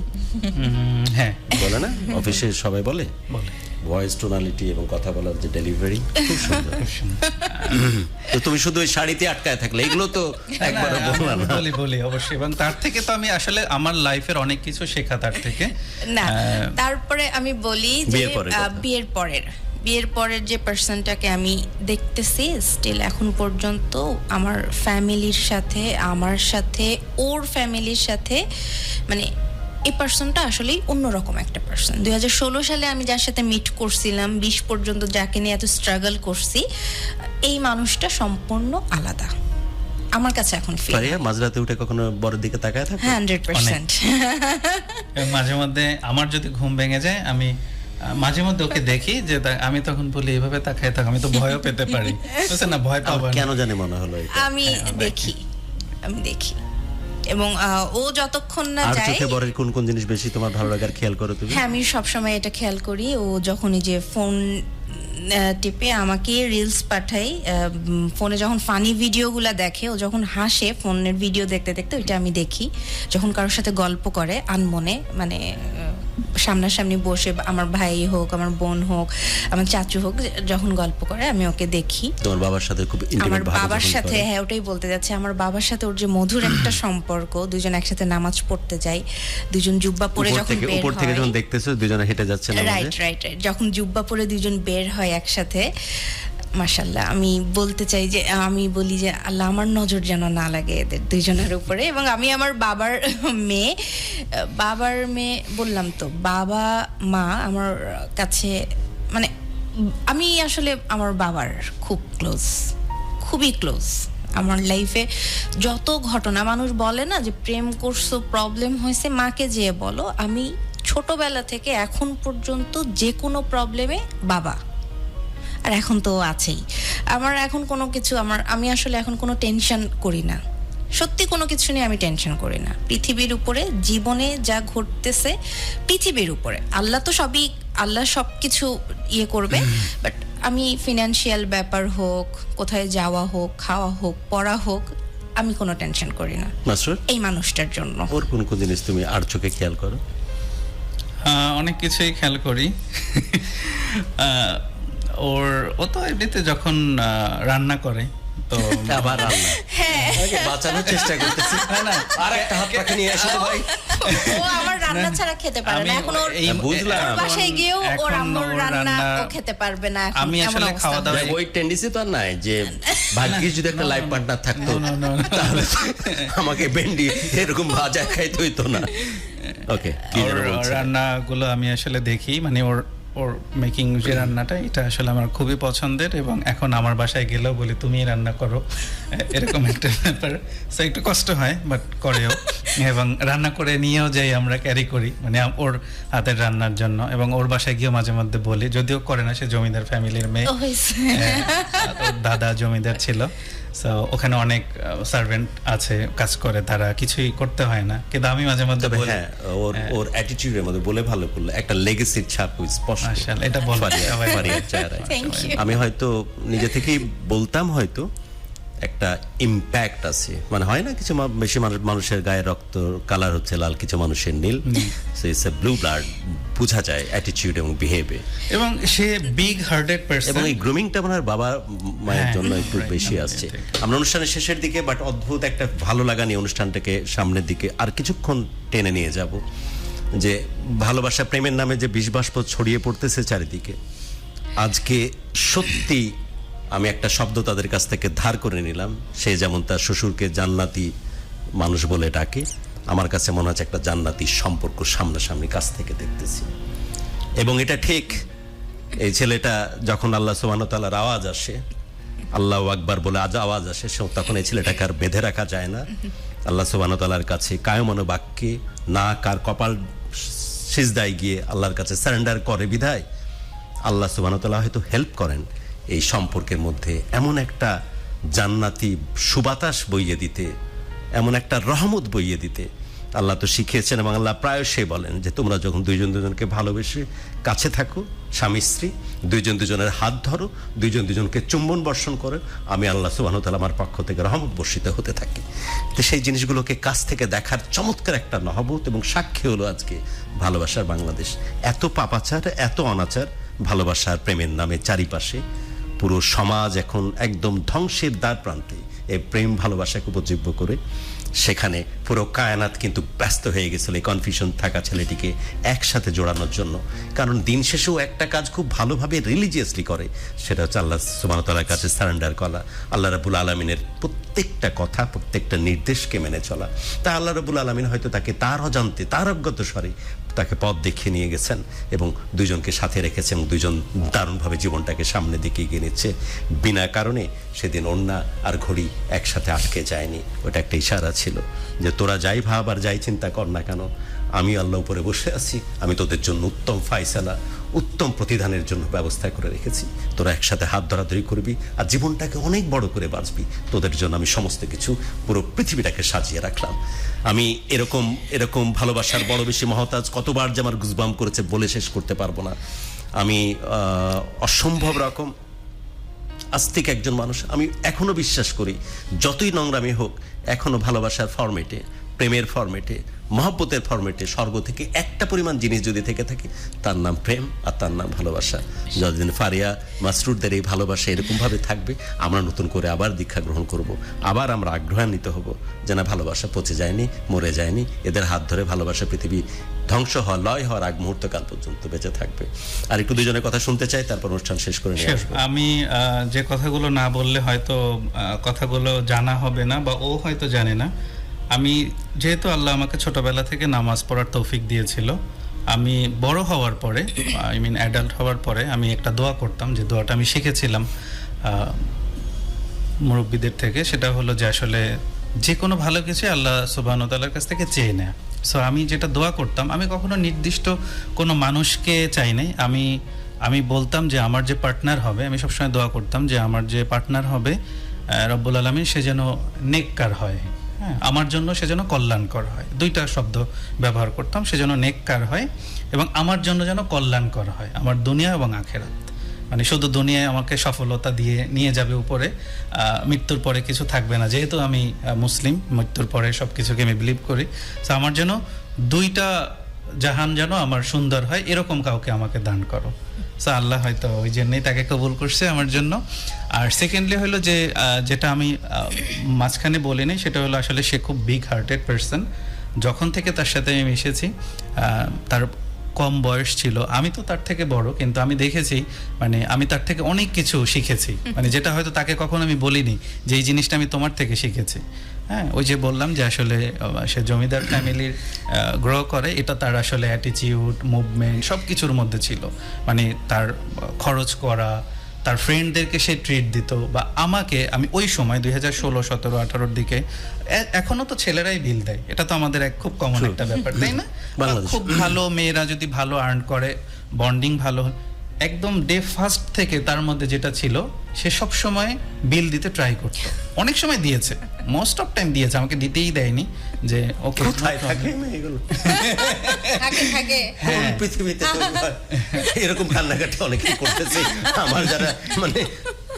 হ্যাঁ, বলে না? অফিসে সবাই বলে ভয়েস টোনালিটি এবং কথা বলার যে ডেলিভারি খুব সুন্দর। তো তুমি শুধু ওই শাড়িতে আটকায় থাকলে, এগুলো তো একবার বললাম না। বলি অবশ্যই। এবং তার থেকে তো আমি আসলে আমার লাইফের অনেক কিছু শেখা তার থেকে। না, তারপরে আমি বলি যে বিয়ের পরের যে পার্সনটাকে আমি দেখতেছি, স্টিল এখন পর্যন্ত আমার ফ্যামিলির সাথে, আমার সাথে, ওর ফ্যামিলির সাথে, মানে এই পার্সনটা আসলেই অন্যরকম একটা পার্সন। 2016 সালে আমি যার সাথে মিট করছিলাম, 20 পর্যন্ত যাকে নিয়ে এত স্ট্রাগল করছি, এই মানুষটা সম্পূর্ণ আলাদা আমার কাছে এখন ফিল। মাঝরাতে উঠে কখনো বরের দিকে তাকায় থাকে? 100%। মাঝে মধ্যে আমার যদি ঘুম ভেঙে যায়, আমি মাঝে মধ্যে ওকে দেখি, যে আমি তখন বলি এভাবে তাকায় থাক, আমি তো ভয়ও পেতে পারি। বুঝছেন না, ভয় পাবো কেন জানি মনে হলো আমি দেখি এবং ও যতক্ষণ না আর যায়, চোখে বরের কোন কোন জিনিস বেশি তোমার ভালো লাগার খেয়াল করো তুমি? হ্যাঁ আমি সবসময় এটা খেয়াল করি, ও যখন এই যে ফোন টিপে আমাকে রিলস পাঠাই, ফোনে যখন ফানি ভিডিওগুলো দেখে, ও যখন হাসে ফোনের ভিডিও দেখতে দেখতে, ওইটা আমি দেখি। যখন কারোর সাথে গল্প করে আনমনে, মানে সামনাসামনি বসে, আমার ভাই হোক, আমার বোন হোক, আমার চাচু হোক, যখন গল্প করে আমি ওকে দেখি। তোমার বাবার সাথে খুব আমার ইন্টিমেট ভাবে বাবার যখন সাথে, করে। হ্যাঁ ওটাই বলতে যাচ্ছে, আমার বাবার সাথে ওর যে মধুর একটা সম্পর্ক, দুজন একসাথে নামাজ পড়তে যাই, দুজন জুব্বা পরে যখন বের উপর থেকে হয়, যখন দেখতেছো দুজনে হেঁটে যাচ্ছে না, রাইট, যখন জুব্বা পরে দুজন বের হয় একসাথে, মাশাআল্লাহ, আমি বলতে চাই যে, আমি বলি যে আল্লাহ আমার নজর যেন না লাগে এদের দুইজনের উপরে। এবং আমি আমার বাবার মেয়ে বললাম তো, বাবা মা আমার কাছে, মানে আমি আসলে আমার বাবার খুব ক্লোজ, খুবই ক্লোজ। আমার লাইফে যত ঘটনা, মানুষ বলে না যে প্রেম করছো প্রবলেম হয়েছে মাকে যেয়ে বলো, আমি ছোটবেলা থেকে এখন পর্যন্ত যে কোনো প্রবলেমে বাবা, আর এখন তো আছেই। আমার এখন কোনো কিছু, আমি আসলে এখন কোনো টেনশন করি না, সত্যি কোনো কিছু নিয়ে আমি টেনশন করি না। পৃথিবীর উপরে জীবনে যা ঘটতেছে, পৃথিবীর উপরে আল্লাহ তো সবই, আল্লাহ সব কিছু ইয়ে করবে, বাট আমি ফিনান্সিয়াল ব্যাপার হোক, কোথায় যাওয়া হোক, খাওয়া হোক, পড়া হোক, আমি কোনো টেনশন করি না মাসরুর, এই মানুষটার জন্য। ওর কোন কোন জিনিস তুমি আর চোখে খেয়াল করো? অনেক কিছুই খেয়াল করি। ও তো এমনিতে যখন রান্না করে তো আবার রান্না, আগে বাঁচানোর চেষ্টা করতেছি, না আর একটা হাত পাখি নিয়ে এসো তো ভাই। ও আমার রান্না ছাড়া খেতে পারে না এখন। ওর বুঝলাম। ওর বাসায় গিয়েও ওর এখন আম্মুর ওর রান্না রান্না ও খেতে পারবে না এখন, আমি এমন আসলে অবস্থা। খাওয়া দাওয়া ওই টেন্ডেন্সি তো আর নাই যে ভাগ্যিস যদি একটা লাইফ পার্টনার থাকতো, তাহলে আমাকে ভেন্ডি এরকম ভাজা খাইতে হইতো না। ওকে, ওর রান্নাগুলো আমি আসলে দেখি, মানে ওর মেকিং যে রান্নাটা, এটা আসলে আমার খুবই পছন্দের, এবং এখন আমার বাসায় গেলেও বলি তুমি রান্না করো, এরকম একটা ব্যাপার। সো একটু কষ্ট হয়, বাট করেও, এবং রান্না করে নিয়েও যাই, আমরা ক্যারি করি, মানে ওর হাতের রান্নার জন্য। এবং ওর বাসায় গিয়েও মাঝে মধ্যে বলি, যদিও করে না, সে জমিদার ফ্যামিলির মেয়ে, ও হয়েছে। ওর দাদা জমিদার ছিল, সো ওখানে অনেক সার্ভেন্ট আছে, কাজ করে, তারা কিছুই করতে হয় না, কিন্তু আমি মাঝে মধ্যে তবে বলি, হ্যাঁ, ওর অ্যাটিটিউডের মধ্যে বলে ভালো করলে একটা লেগেসির ছাপ স্পষ্ট। মাশাআল্লাহ, এটা বলবো সবাই। ফারিয়ার চেহারায়। Thank you. আমি হয়তো নিজে থেকেই বলতাম, হয়তো একটা ইম্প্যাক্ট আছে, মানে হয় না কিছু বেশি মানুষের গায়ে রক্ত কালার হচ্ছে লাল, কিছু মানুষের নীল, so it's a blue blood, বোঝা যায় অ্যাটিটিউড এবং বিহেভিয়ার। এবং সে বিগ হার্টেড পারসন, এবং এই গ্রুমিংটা আমার বাবা মায়ের হ্যাঁ, জন্য একটু বেশি আসছে। আমরা অনুষ্ঠানের শেষের দিকে, বাট অদ্ভুত একটা ভালো লাগা নিয়ে অনুষ্ঠানটাকে সামনের দিকে আর কিছুক্ষণ টেনে নিয়ে যাব, যে ভালোবাসা প্রেমের নামে যে বিষবাষ্প ছড়িয়ে পড়তেছে চারিদিকে, আজকে সত্যি আমি একটা শব্দ তাদের কাছ থেকে ধার করে নিলাম। সে যেমন তার শ্বশুরকে জান্নাতি মানুষ বলে ডাকে, আমার কাছে মনে হচ্ছে একটা জান্নাতি সম্পর্ক সামনাসামনি কাছ থেকে দেখতেছি। এবং এটা ঠিক, এই ছেলেটা যখন আল্লাহ সুবহানাহু ওয়া তাআলার আওয়াজ আসে, আল্লাহু আকবার বলে আওয়াজ আসে, তখন এই ছেলেটাকে আর বেঁধে রাখা যায় না। আল্লাহ সুবহানাহু ওয়া তাআলার কাছে কায়মনো বাক্যে, না কার কপাল সিজদায় গিয়ে আল্লাহর কাছে সারেন্ডার করে বিধায় আল্লাহ সুবহানাহু ওয়া তাআলা হয়তো হেল্প করেন এই সম্পর্কের মধ্যে এমন একটা জান্নাতি সুবাতাস বইয়ে দিতে, এমন একটা রহমত বইয়ে দিতে। আল্লাহ তো শিখিয়েছেন, এবং আল্লাহ প্রায়শই বলেন যে তোমরা যখন দুইজন দুজনকে ভালোবেসে কাছে থাকো, স্বামী স্ত্রী দুইজন দুজনের হাত ধরো, দুইজন দুজনকে চুম্বন বর্ষণ করে, আমি আল্লাহ সুবহানাহু ওয়া তাআলা আমার পক্ষ থেকে রহমত বর্ষিত হতে থাকি। তো সেই জিনিসগুলোকে কাছ থেকে দেখার চমৎকার একটা নহবত এবং সাক্ষী হলো আজকে ভালোবাসার বাংলাদেশ। এত পাপাচার, এত অনাচার ভালোবাসার প্রেমের নামে চারিপাশে, পুরো সমাজ এখন একদম ধ্বংসের দ্বার প্রান্তে এই প্রেম ভালোবাসাকে উপজীব্য করে। সেখানে পুরো কায়নাত কিন্তু ব্যস্ত হয়ে গেছিল এই কনফিউশন থাকা ছেলেটিকে একসাথে জোড়ানোর জন্য। কারণ দিন শেষেও একটা কাজ খুব ভালোভাবে রিলিজিয়াসলি করে, সেটা হচ্ছে আল্লাহ সুবহানাহু ওয়া তাআলার কাছে সারেন্ডার করা, আল্লাহ রাব্বুল আলামিনের প্রত্যেকটা কথা, প্রত্যেকটা নির্দেশকে মেনে চলা। তা আল্লাহ রাব্বুল আলামিন হয়তো তাকে তার অজান্তে, তার অজ্ঞাত স্বরে তাকে পথ দেখিয়ে নিয়ে গেছেন এবং দুইজনকে সাথে রেখেছেন, এবং দুইজন দারুণভাবে জীবনটাকে সামনের দিকে এগিয়ে নিচ্ছে। বিনা কারণে সেদিন ওড়না আর ঘড়ি একসাথে আটকে যায়নি, ওটা একটা ইশারা ছিল যে তোরা যাই ভাব আর যাই চিন্তা কর না কেন, আমি আল্লাহ উপরে বসে আছি, আমি তোদের জন্য উত্তম ফায়সালা, উত্তম প্রতিদানের জন্য ব্যবস্থা করে রেখেছি। তোরা একসাথে হাত ধরাধরি করবি আর জীবনটাকে অনেক বড় করে বাঁচবি। তোদের জন্য আমি সমস্ত কিছু, পুরো পৃথিবীটাকে সাজিয়ে রাখলাম। আমি এরকম এরকম ভালোবাসার বড় বেশি মহতাজ কতবার যে আমার গুজবাম করেছে বলে শেষ করতে পারবো না। আমি অসম্ভব রকম আস্তিক একজন মানুষ। আমি এখনো বিশ্বাস করি যতই নোংরামি হোক, এখনো ভালোবাসার ফরম্যাটে, প্রেমের ফরম্যাটে, মহব্বতের ফরম্যাটে স্বর্গ থেকে একটা পরিমাণ জিনিস যদি থেকে থাকে, তার নাম প্রেম আর তার নাম ভালোবাসা। যতদিন ফারিয়া মাসরুরদের এই ভালোবাসা এরকমভাবে থাকবে, আমরা নতুন করে আবার দীক্ষা গ্রহণ করব, আবার আমরা আগ্রহান্বিত হব যে না, ভালোবাসা পচে যায়নি, মরে যায়নি, এদের হাত ধরে ভালোবাসা পৃথিবী ধ্বংস হওয়া, লয় হওয়ার আগ মুহূর্তকাল পর্যন্ত বেঁচে থাকবে। আর একটু দুজনের কথা শুনতে চাই, তারপর অনুষ্ঠান শেষ করে নিয়ে আসবো। আমি যে কথাগুলো না বললে হয়তো কথাগুলো জানা হবে না, বা ও হয়তো জানে না। আমি যেহেতু আল্লাহ আমাকে ছোটবেলা থেকে নামাজ পড়ার তৌফিক দিয়েছিল, আমি বড় হওয়ার পরে, অ্যাডাল্ট হওয়ার পরে আমি একটা দোয়া করতাম, যে দোয়াটা আমি শিখেছিলাম মুরব্বীদের থেকে। সেটা হলো যে আসলে যে কোনো ভালো কিছু আল্লাহ সুবহানাহু ওয়া তাআলার কাছ থেকে চেয়ে নেয়া। সো আমি যেটা দোয়া করতাম, আমি কখনো নির্দিষ্ট কোনো মানুষকে চাই নাই। আমি বলতাম যে আমার যে পার্টনার হবে, আমি সবসময় দোয়া করতাম যে আমার যে পার্টনার হবে রব্বুল আলামিন সে যেন নেককার হয়, হ্যাঁ, আমার জন্য সে যেন কল্যাণকর হয়। দুইটা শব্দ ব্যবহার করতাম, সে যেন নেককার হয় এবং আমার জন্য যেন কল্যাণকর হয়, আমার দুনিয়া এবং আখেরাত। মানে শুধু দুনিয়ায় আমাকে সফলতা দিয়ে নিয়ে যাবে উপরে, মৃত্যুর পরে কিছু থাকবে না। যেহেতু আমি মুসলিম, মৃত্যুর পরে সব কিছুকে আমি বিলিভ করি। তো আমার জন্য দুইটা জাহান যেন আমার সুন্দর হয়, এরকম কাউকে আমাকে দান করো। সো আল্লাহ হয়তো ওই জন্যই তাকে কবুল করছে আমার জন্য। আর সেকেন্ডলি হলো যে যেটা আমি মাঝখানে বলিনি, সেটা হলো আসলে সে খুব বিগ হার্টেড পারসন। যখন থেকে তার সাথে আমি মিশেছি, তার কম বয়স ছিল, আমি তো তার থেকে বড়, কিন্তু আমি দেখেছি মানে আমি তার থেকে অনেক কিছু শিখেছি, মানে যেটা হয়তো তাকে কখনো আমি বলিনি যে এই জিনিসটা আমি তোমার থেকে শিখেছি। হ্যাঁ, ওই যে বললাম যে আসলে সে জমিদার ফ্যামিলির গ্রো করে, এটা তার আসলে অ্যাটিটিউড, মুভমেন্ট সব কিছুর মধ্যে ছিল। মানে তার খরচ করা, তার ফ্রেন্ডদেরকে সে ট্রিট দিত, বা আমাকে, আমি ওই সময় 2016, 17, 18 দিকে, এখনো তো ছেলেরাই বিল দেয়, এটা তো আমাদের এক খুব কমন একটা ব্যাপার, তাই না? খুব ভালো মেয়েরা যদি ভালো আর্ন করে, বন্ডিং ভালো, একদম ডে ফার্স্ট থেকে তার মধ্যে যেটা ছিল, সে সব সময় বিল দিতে ট্রাই করতো। অনেক সময় দিয়েছে, মোস্ট অফ টাইম দিয়েছে, আমাকে দিতেই দেয়নি। যে ওকে কোথায় থাকে এগুলো থাকে কোন পৃথিবীতে এরকম কান্নাকাটি অনেকেই করতেছে। আমার যারা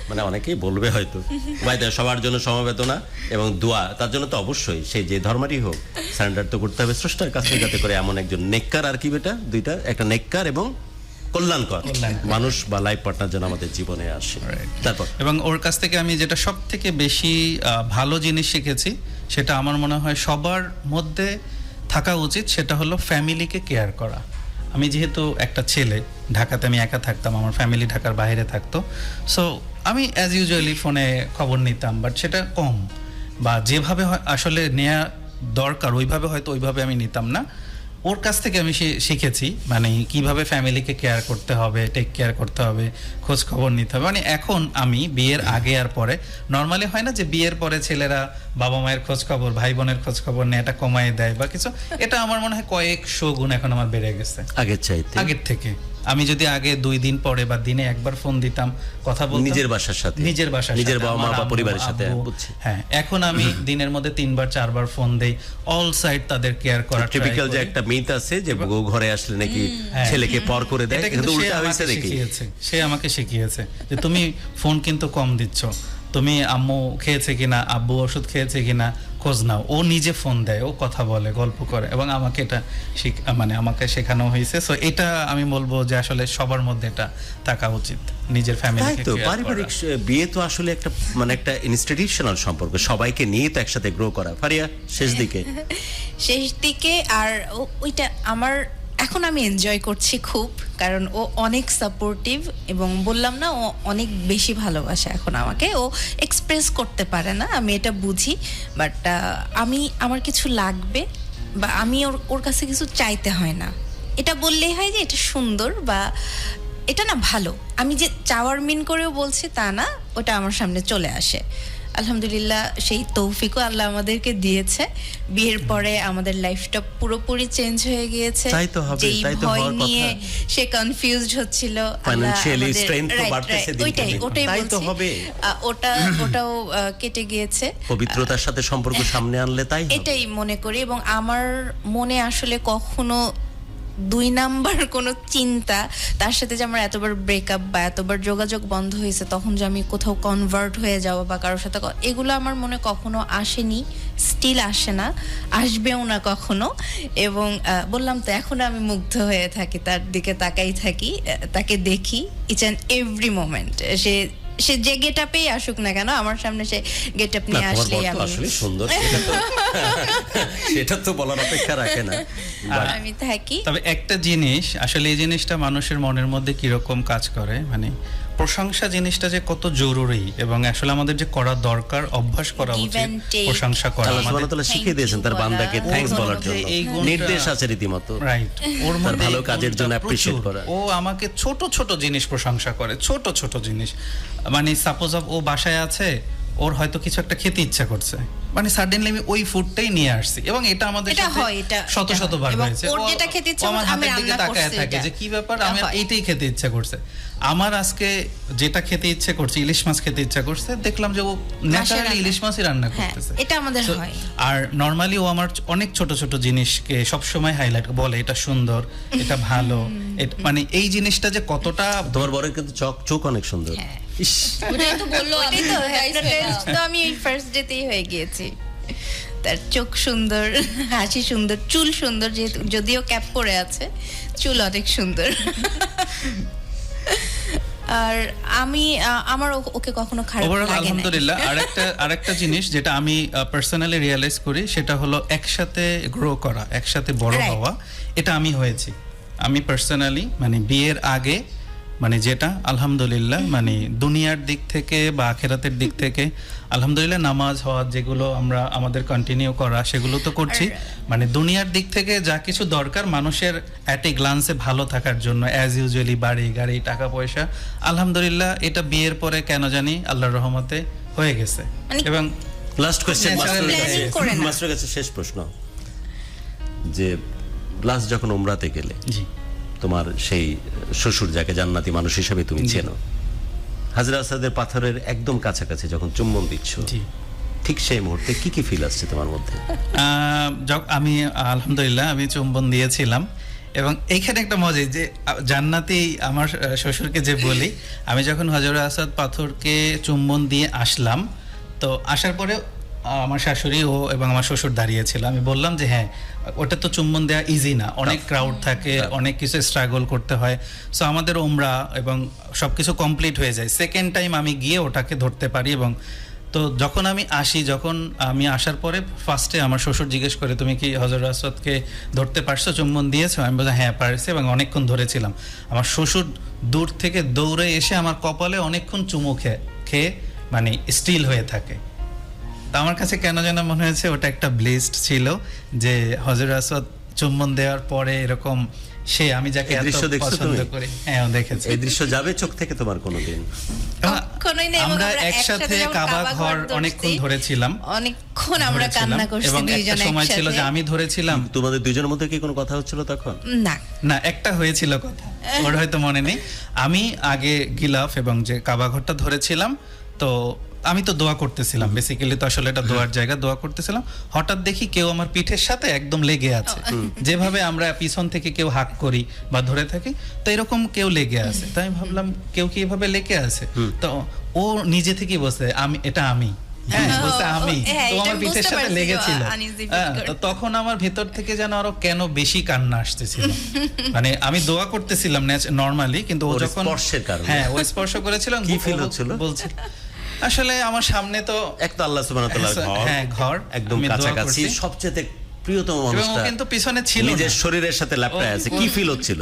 মানে অনেকেই বলবে হয়তো, ভাই সবার জন্য সমবেদনা এবং দোয়া, তার জন্য তো অবশ্যই সেই যে ধর্মেরই হোক সারেন্ডার তো করতে হবে স্রষ্টার কাছে, যাতে করে এমন একজন নেককার, আর কি বেটা দুইটা, একটা নেককার এবং কল্যাণকর মানুষ বা লাইফ পার্টনার যেন আমাদের জীবনে আসে। তারপর এবং ওর কাছ থেকে আমি যেটা সব থেকে বেশি ভালো জিনিস শিখেছি, সেটা আমার মনে হয় সবার মধ্যে থাকা উচিত, সেটা হলো ফ্যামিলিকে কেয়ার করা। আমি যেহেতু একটা ছেলে, ঢাকাতে আমি একা থাকতাম, আমার ফ্যামিলি ঢাকার বাইরে থাকতো। সো আমি অ্যাজ ইউজুয়ালি ফোনে খবর নিতাম, বাট সেটা কম, বা যেভাবে আসলে নেওয়া দরকার ওইভাবে আমি নিতাম না। ওর কাছ থেকে আমি শিখেছি মানে কিভাবে ফ্যামিলিকে কেয়ার করতে হবে, টেক কেয়ার করতে হবে, খোঁজ খবর নিতে হবে। মানে এখন আমি বিয়ের আগে আর পরে, নর্মালি হয় না যে বিয়ের পরে ছেলেরা বাবা মায়ের খোঁজ খবর, ভাই বোনের খোঁজ খবর নিয়ে এটা কমায় দেয় বা কিছু, এটা আমার মনে হয় কয়েকশো গুণ এখন আমার বেড়ে গেছে আগের থেকে। আমি যদি আগে 2 দিন পরে বা দিনে একবার ফোন দিতাম, কথা বলতাম নিজের বাসার সাথে, নিজের বাবা মা বা পরিবারের সাথে, হ্যাঁ, এখন আমি দিনের মধ্যে 3বার 4বার ফোন দেই, অল সাইড তাদের কেয়ার করা। টিপিক্যাল যে একটা মিথ আছে যে বউ ঘরে আসলে নাকি ছেলেকে পর করে দেয়, কিন্তু উল্টা হইছে দেখি। সে আমাকে শিখিয়েছে যে তুমি ফোন কিন্তু কম দিচ্ছ, তুমি আম্মু খেয়েছে কিনা, আব্বু ওষুধ খেয়েছে কিনা খোঁজ নাও। ও নিজে ফোন দেয়, ও কথা বলে, গল্প করে, এবং আমাকে এটা আমাকে শেখানো হয়েছে। সো এটা আমি বলবো যে আসলে সবার মধ্যে এটা থাকা উচিত, নিজের ফ্যামিলিকে কেয়ার করা। পারিবারিক বিয়ে তো আসলে একটা একটা ইনস্টিটিউশনাল সম্পর্ক, সবাইকে নিয়ে তো একসাথে গ্রো করা। ফারিয়া শেষ দিকে আর ওইটা আমার এখন আমি এনজয় করছি খুব, কারণ ও অনেক সাপোর্টিভ, এবং বললাম না, ও অনেক বেশি ভালোবাসে এখন আমাকে। ও এক্সপ্রেস করতে পারে না, আমি এটা বুঝি, বাট আমার কিছু লাগবে বা আমি ওর কাছে কিছু চাইতে হয় না, এটা বললেই হয় যে এটা সুন্দর বা এটা না ভালো। আমি যে চাওয়ার মিন করেও বলছি তা না, ওটা আমার সামনে চলে আসে। আলহামদুলিল্লাহ সেই তৌফিকও আল্লাহ আমাদেরকে দিয়েছে। বিয়ের পরে আমাদের লাইফটা পুরোপুরি চেঞ্জ হয়ে গিয়েছে। তাই তো হবে, যেই তাই তো ভয় হওয়ার কথা। নিয়ে সে কনফিউজড হচ্ছিল, Financially strength তো বাড়তেছে দিন ওইটাই দিন। ওটাই তাই তো বলছি। হবে। ওটাও কেটে গিয়েছে। পবিত্রতার সাথে সম্পর্ক সামনে আনলে তাই হবে। এটাই মনে করি, এবং আমার মনে আসলে কখনো 2 নাম্বার কোনো চিন্তা, তার সাথে যে আমার এতবার ব্রেকআপ বা এতবার যোগাযোগ বন্ধ হয়েছে, তখন যে আমি কোথাও কনভার্ট হয়ে যাওয়া বা কারোর সাথে এগুলো আমার মনে কখনো আসেনি, স্টিল আসে না, আসবেও না কখনো। এবং বললাম তো, এখন আমি মুগ্ধ হয়ে থাকি, তার দিকে তাকাই থাকি, তাকে দেখি ইচ অ্যান্ড এভরি মোমেন্ট। সে যে গেটআপেই আসুক না কেন, আমার সামনে সে গেটআপ নিয়ে আসলে আমি আসলে সুন্দর, সেটা তো বলার অপেক্ষা রাখে না। আমি থাকি। তবে একটা জিনিস আসলে, এই জিনিসটা মানুষের মনের মধ্যে কিরকম কাজ করে, মানে প্রশংসা জিনিসটা যে কত জরুরি এবং আসলে আমাদের যে করা দরকার, অভ্যাস করা Give উচিত and take. প্রশংসা করা। আল্লাহ আমাদের সুবহানাহু ওয়া তাআলা শিখিয়ে দিয়েছেন তার বান্দাকে ওর থ্যাঙ্কস বলার মধ্যে জন্য, এই গুণটা- নির্দেশ আছে রীতিমতো। রাইট, ওর তার মধ্যে ভালো এই কাজের গুণটা জন্য appreciate প্রচুর। করা। ও আমাকে ছোট ছোট জিনিস প্রশংসা করে, ছোট ছোট জিনিস। মানে সাপোজ ও বাসায় আছে, ওর হয়তো কিছু একটা খেতে ইচ্ছা করছে, মানে সাডেনলি আমি ওই ফুডটাই নিয়ে আসছি, এবং এটা আমাদের এটা সাথে হয়, শত এটা শত হয়। বার এবং হয়েছে। ওর যেটা খেতে ইচ্ছা ও আমার করছে, আমি হাতের দিকে রান্না তাকায় করছি থাকে এটা। যে কি ব্যাপার, এটা আমার হয়। এইটাই খেতে ইচ্ছা করছে। আমার আজকে যেটা খেতে ইচ্ছে করছে, ইলিশ মাছ খেতে ইচ্ছা করছে, দেখলাম যে ও ন্যাচারালি রান্না। ইলিশ মাছই রান্না হ্যাঁ, করতেছে। এটা আমাদের So, হয়। আর নরমালি ও আমার অনেক ছোট ছোট জিনিসকে সবসময় হাইলাইট বলে, এটা সুন্দর, এটা ভালো, মানে এই জিনিসটা যে কতটা তোমার বরের কিন্তু চোখ অনেক সুন্দর। হ্যাঁ। ইস, ওটাই তো বললো, আমি ওটাই তো hypnotized hypnotized হলাম। তো আমি এই ফার্স্ট ডেতেই হয়ে গিয়েছি। তার চোখ সুন্দর, হাসি সুন্দর, চুল সুন্দর, যেহেতু যদিও ক্যাপ পরে আছে, চুল অনেক সুন্দর। আর আমি আমার ওকে কখনো খারাপ ওভারঅল লাগে না। আলহামদুলিল্লাহ। আরেকটা জিনিস যেটা আমি পার্সোনালি রিয়েলাইজ করি, সেটা হলো একসাথে গ্রো করা, একসাথে বড় Right. হওয়া। এটা আমি হয়েছি, আমি পার্সোনালি, মানে বিয়ের আগে, মানে যেটা আলহামদুলিল্লাহ, মানে দুনিয়ার দিক থেকে বা আখেরাতের দিক থেকে আলহামদুলিল্লাহ, নামাজ হওয়া যেগুলো আমরা আমাদের কন্টিনিউ করা, সেগুলো তো করছি। মানে দুনিয়ার দিক থেকে যা কিছু দরকার মানুষের অ্যাট এ গ্লান্সে ভালো থাকার জন্য, অ্যাজ ইউজুয়ালি বাড়ি গাড়ি টাকা পয়সা, আলহামদুলিল্লাহ এটা বিয়ের পরে কেন জানি আল্লাহর রহমতে হয়ে গেছে। মানে- এবং লাস্ট কোশ্চেন Planning করে না। মাস্টারের কাছে শেষ প্রশ্ন, যে লাস্ট যখন উমরাতে গেলে জি, তোমার সেই শ্বশুর, যাকে জান্নাতি মানুষ হিসেবে তুমি চেনো, হাজরা আসাদের পাথরের একদম কাছাকাছি যখন চুম্বন দিচ্ছ, জি। ঠিক সেই মুহূর্তে কি কি ফিল আসছে তোমার মধ্যে? আমি আলহামদুলিল্লাহ আমি চুম্বন দিয়েছিলাম, এবং এইখানে একটা মজা যে জান্নাতি আমার শ্বশুরকে যে বলি, আমি যখন হাজরা আসাদ পাথরকে চুম্বন দিয়ে আসলাম, তো আসার পরে আমার শাশুড়ি ও এবং আমার শ্বশুর দাঁড়িয়েছিল। আমি বললাম যে হ্যাঁ, ওটা তো চুম্বন দেওয়া ইজি না, অনেক ক্রাউড থাকে, অনেক কিছু স্ট্রাগল করতে হয়। সো আমাদের উমরা এবং সবকিছু কমপ্লিট হয়ে যায়, সেকেন্ড টাইম আমি গিয়ে ওটাকে ধরতে পারি। এবং তো যখন আমি আসার পরে ফার্স্টে আমার শ্বশুর জিজ্ঞেস করে, তুমি কি হযরত আসওয়াদকে ধরতে পারছো, চুম্বন দিয়েছো? আমি বললাম হ্যাঁ পারছি, এবং অনেকক্ষণ ধরেছিলাম। আমার শ্বশুর দূর থেকে দৌড়ে এসে আমার কপালে অনেকক্ষণ চুমু খেয়ে মানে স্টিল হয়ে থাকে। তা আমার কাছে কেন যেন মনে হয়েছে ওটা একটা ব্লেসড ছিল, যে হযরত আসওয়াদ চুম্বন দেওয়ার পরে এরকম সে, আমি যাকে এই এত দৃশ্য দেখছো পছন্দ তুমি? করি, হ্যাঁ দেখেছি। এই দৃশ্য যাবে চোখ থেকে তোমার কোনোদিন? কখনোই না। এবং আমরা আমরা একসাথে যখন কাবা কাবা ঘর ধরছি, অনেকক্ষণ ধরেছিলাম, অনেকক্ষণ আমরা কান্না করছি এবং একটা দুইজনে সময় ছিল যে একসাথে। আমি ধরেছিলাম, তোমাদের দুজনের মধ্যে কি কোনো কথা হচ্ছিল তখন? না, না একটা হয়েছিল কথা, ওর হয়তো মনে নেই। আমি আগে গিলাফ এবং যে কাবা ঘরটা ধরেছিলাম, তো আমি তো দোয়া করতেছিলাম, বেসিক্যালি তো আসলে এটা দোয়ার জায়গা, দোয়া করতেছিলাম। হঠাৎ দেখি কেউ আমার পিঠের সাথে একদম লেগে আছে, যেভাবে আমরা পিছন থেকে কেউ হাক করি বা ধরে থাকি, তো এরকম কেউ লেগে আছে। তাই আমি ভাবলাম কেউ কি এভাবে লেগে আছে, তো ও নিজে থেকেই বসে আমি হ্যাঁ বলছে আমি, হ্যাঁ, তো এটা আমার আমি পিঠের বুঝতে সাথে পারছি, লেগেছিল। uneasy feel হ্যাঁ, করে। তো তখন আমার ভেতর থেকে যেন আরো কেন বেশি কান্না আসতেছিল। মানে আমি দোয়া করতেছিলাম নরমালি, কিন্তু ও ওর যখন স্পর্শের কারণে। হ্যাঁ ও স্পর্শ করেছিল, কি ও feel হচ্ছিল? বলছে আসলে আমার সামনে তো এক তো আল্লাহ সুবহানাহু ওয়া তাআলার ঘর, হ্যাঁ, ঘর, একদম আমি দোয়া কাছাকাছি, করছি। সবচেয়ে প্রিয়তম এবং ও মানুষটা কিন্তু পিছনে ছিল নিজের না। শরীরের সাথে ল্যাপটায় আছে, কি ফিল হচ্ছিল?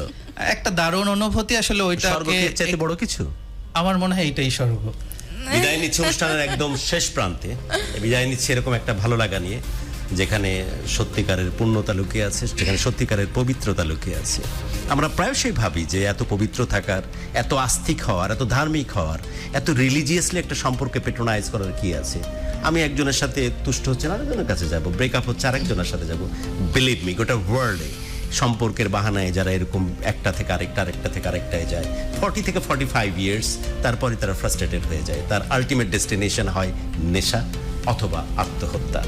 একটা দারুণ অনুভূতি আসলে ওইটাকে, স্বর্গের চাইতে বড় কিছু? আমার মনে হয় এইটাই স্বর্গ। বিদায় নিচ্ছে অনুষ্ঠানের একদম শেষ প্রান্তে, বিদায় নিচ্ছে এরকম একটা ভালো লাগা নিয়ে। যেখানে সত্যিকারের পূর্ণতা লুকিয়ে আছে, যেখানে সত্যিকারের পবিত্রতা লুকিয়ে আছে। আমরা প্রায়শই ভাবি যে এত পবিত্র থাকার, এত আস্তিক হওয়ার, এত ধার্মিক হওয়ার, এত রিলিজিয়াসলি একটা সম্পর্কে পেট্রোনাইজ করার কি আছে। আমি একজনের সাথে তুষ্ট হচ্ছে না, আরেকজনের কাছে যাব, ব্রেকআপ হচ্ছে আরেকজনের সাথে যাব। বিলিভ মি, গোটা ওয়ার্ল্ডে সম্পর্কের বাহানায় যারা এরকম একটা থেকে আরেকটায় যায় 40 থেকে 45 ইয়ার্স, তারপরে তারা ফ্রাস্ট্রেটেড হয়ে যায়। তার আলটিমেট ডেস্টিনেশন হয় নেশা অথবা আত্মহত্যা।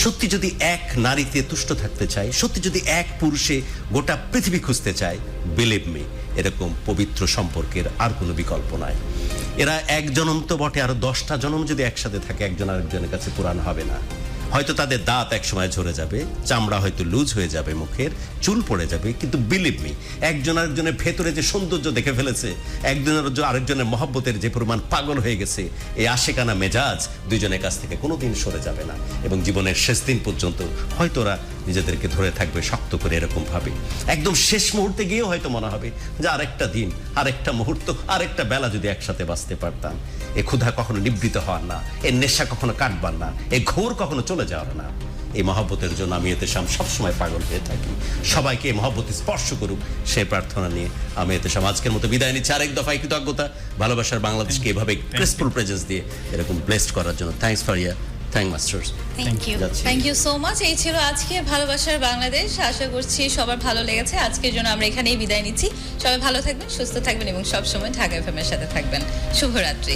সত্যি যদি এক নারীতে তুষ্ট থাকতে চায়, সত্যি যদি এক পুরুষে গোটা পৃথিবী খুঁজতে চায়, বিলিভ মি, এরকম পবিত্র সম্পর্কের আর কোনো বিকল্প নাই। এরা এক জনম তো বটে, আরো 10টা জনম যদি একসাথে থাকে একজন আরেকজনের কাছে পুরাণ হবে না। হয়তো তাদের দাঁত এক সময় ঝরে যাবে, চামড়া হয়তো লুজ হয়ে যাবে, মুখের চুল পড়ে যাবে, কিন্তু বিলিভ মি, একজন আরেকজনের ভেতরে যে সৌন্দর্য দেখে ফেলেছে, একজনের আরেকজনের মহব্বতের যে পরিমাণ পাগল হয়ে গেছে, এই আশেকানা মেজাজ দুইজনের কাছ থেকে কোনোদিন সরে যাবে না। এবং জীবনের শেষ দিন পর্যন্ত হয়তো ওরা নিজেদেরকে ধরে থাকবে শক্ত করে এরকম ভাবে। একদম শেষ মুহূর্তে গিয়েও হয়তো মনে হবে যে আরেকটা দিন, আরেকটা মুহূর্ত, আরেকটা বেলা যদি একসাথে বাঁচতে পারতাম। এ ক্ষুধা কখনো নিবৃত হওয়ার না, এর নেশা কখনো কাটবার না, এই ঘোর কখনো চলে যাওয়ার না। এই মহব্বতের জন্য আমি এতেশাম সবসময় পাগল হয়ে থাকি। সবাইকে এই মহব্বতে স্পর্শ করুক সেই প্রার্থনা নিয়ে আমি এতেশাম আজকের মতো বিদায় নিচ্ছি। আরেক দফায় কৃতজ্ঞতা ভালোবাসার বাংলাদেশকে এভাবে ক্রিসফুল প্রেজেন্স দিয়ে এরকম ব্লেসড করার জন্য। Thanks Faria, thank masters. Thank you. Thank you so much. এই ছিল আজকে ভালোবাসার বাংলাদেশ। আশা করছি সবার ভালো লেগেছে। আজকের জন্য আমরা এখানেই বিদায় নিচ্ছি। সবাই ভালো থাকবেন, সুস্থ থাকবেন এবং সবসময় ঢাকা এফএম এর সাথে থাকবেন। শুভরাত্রি।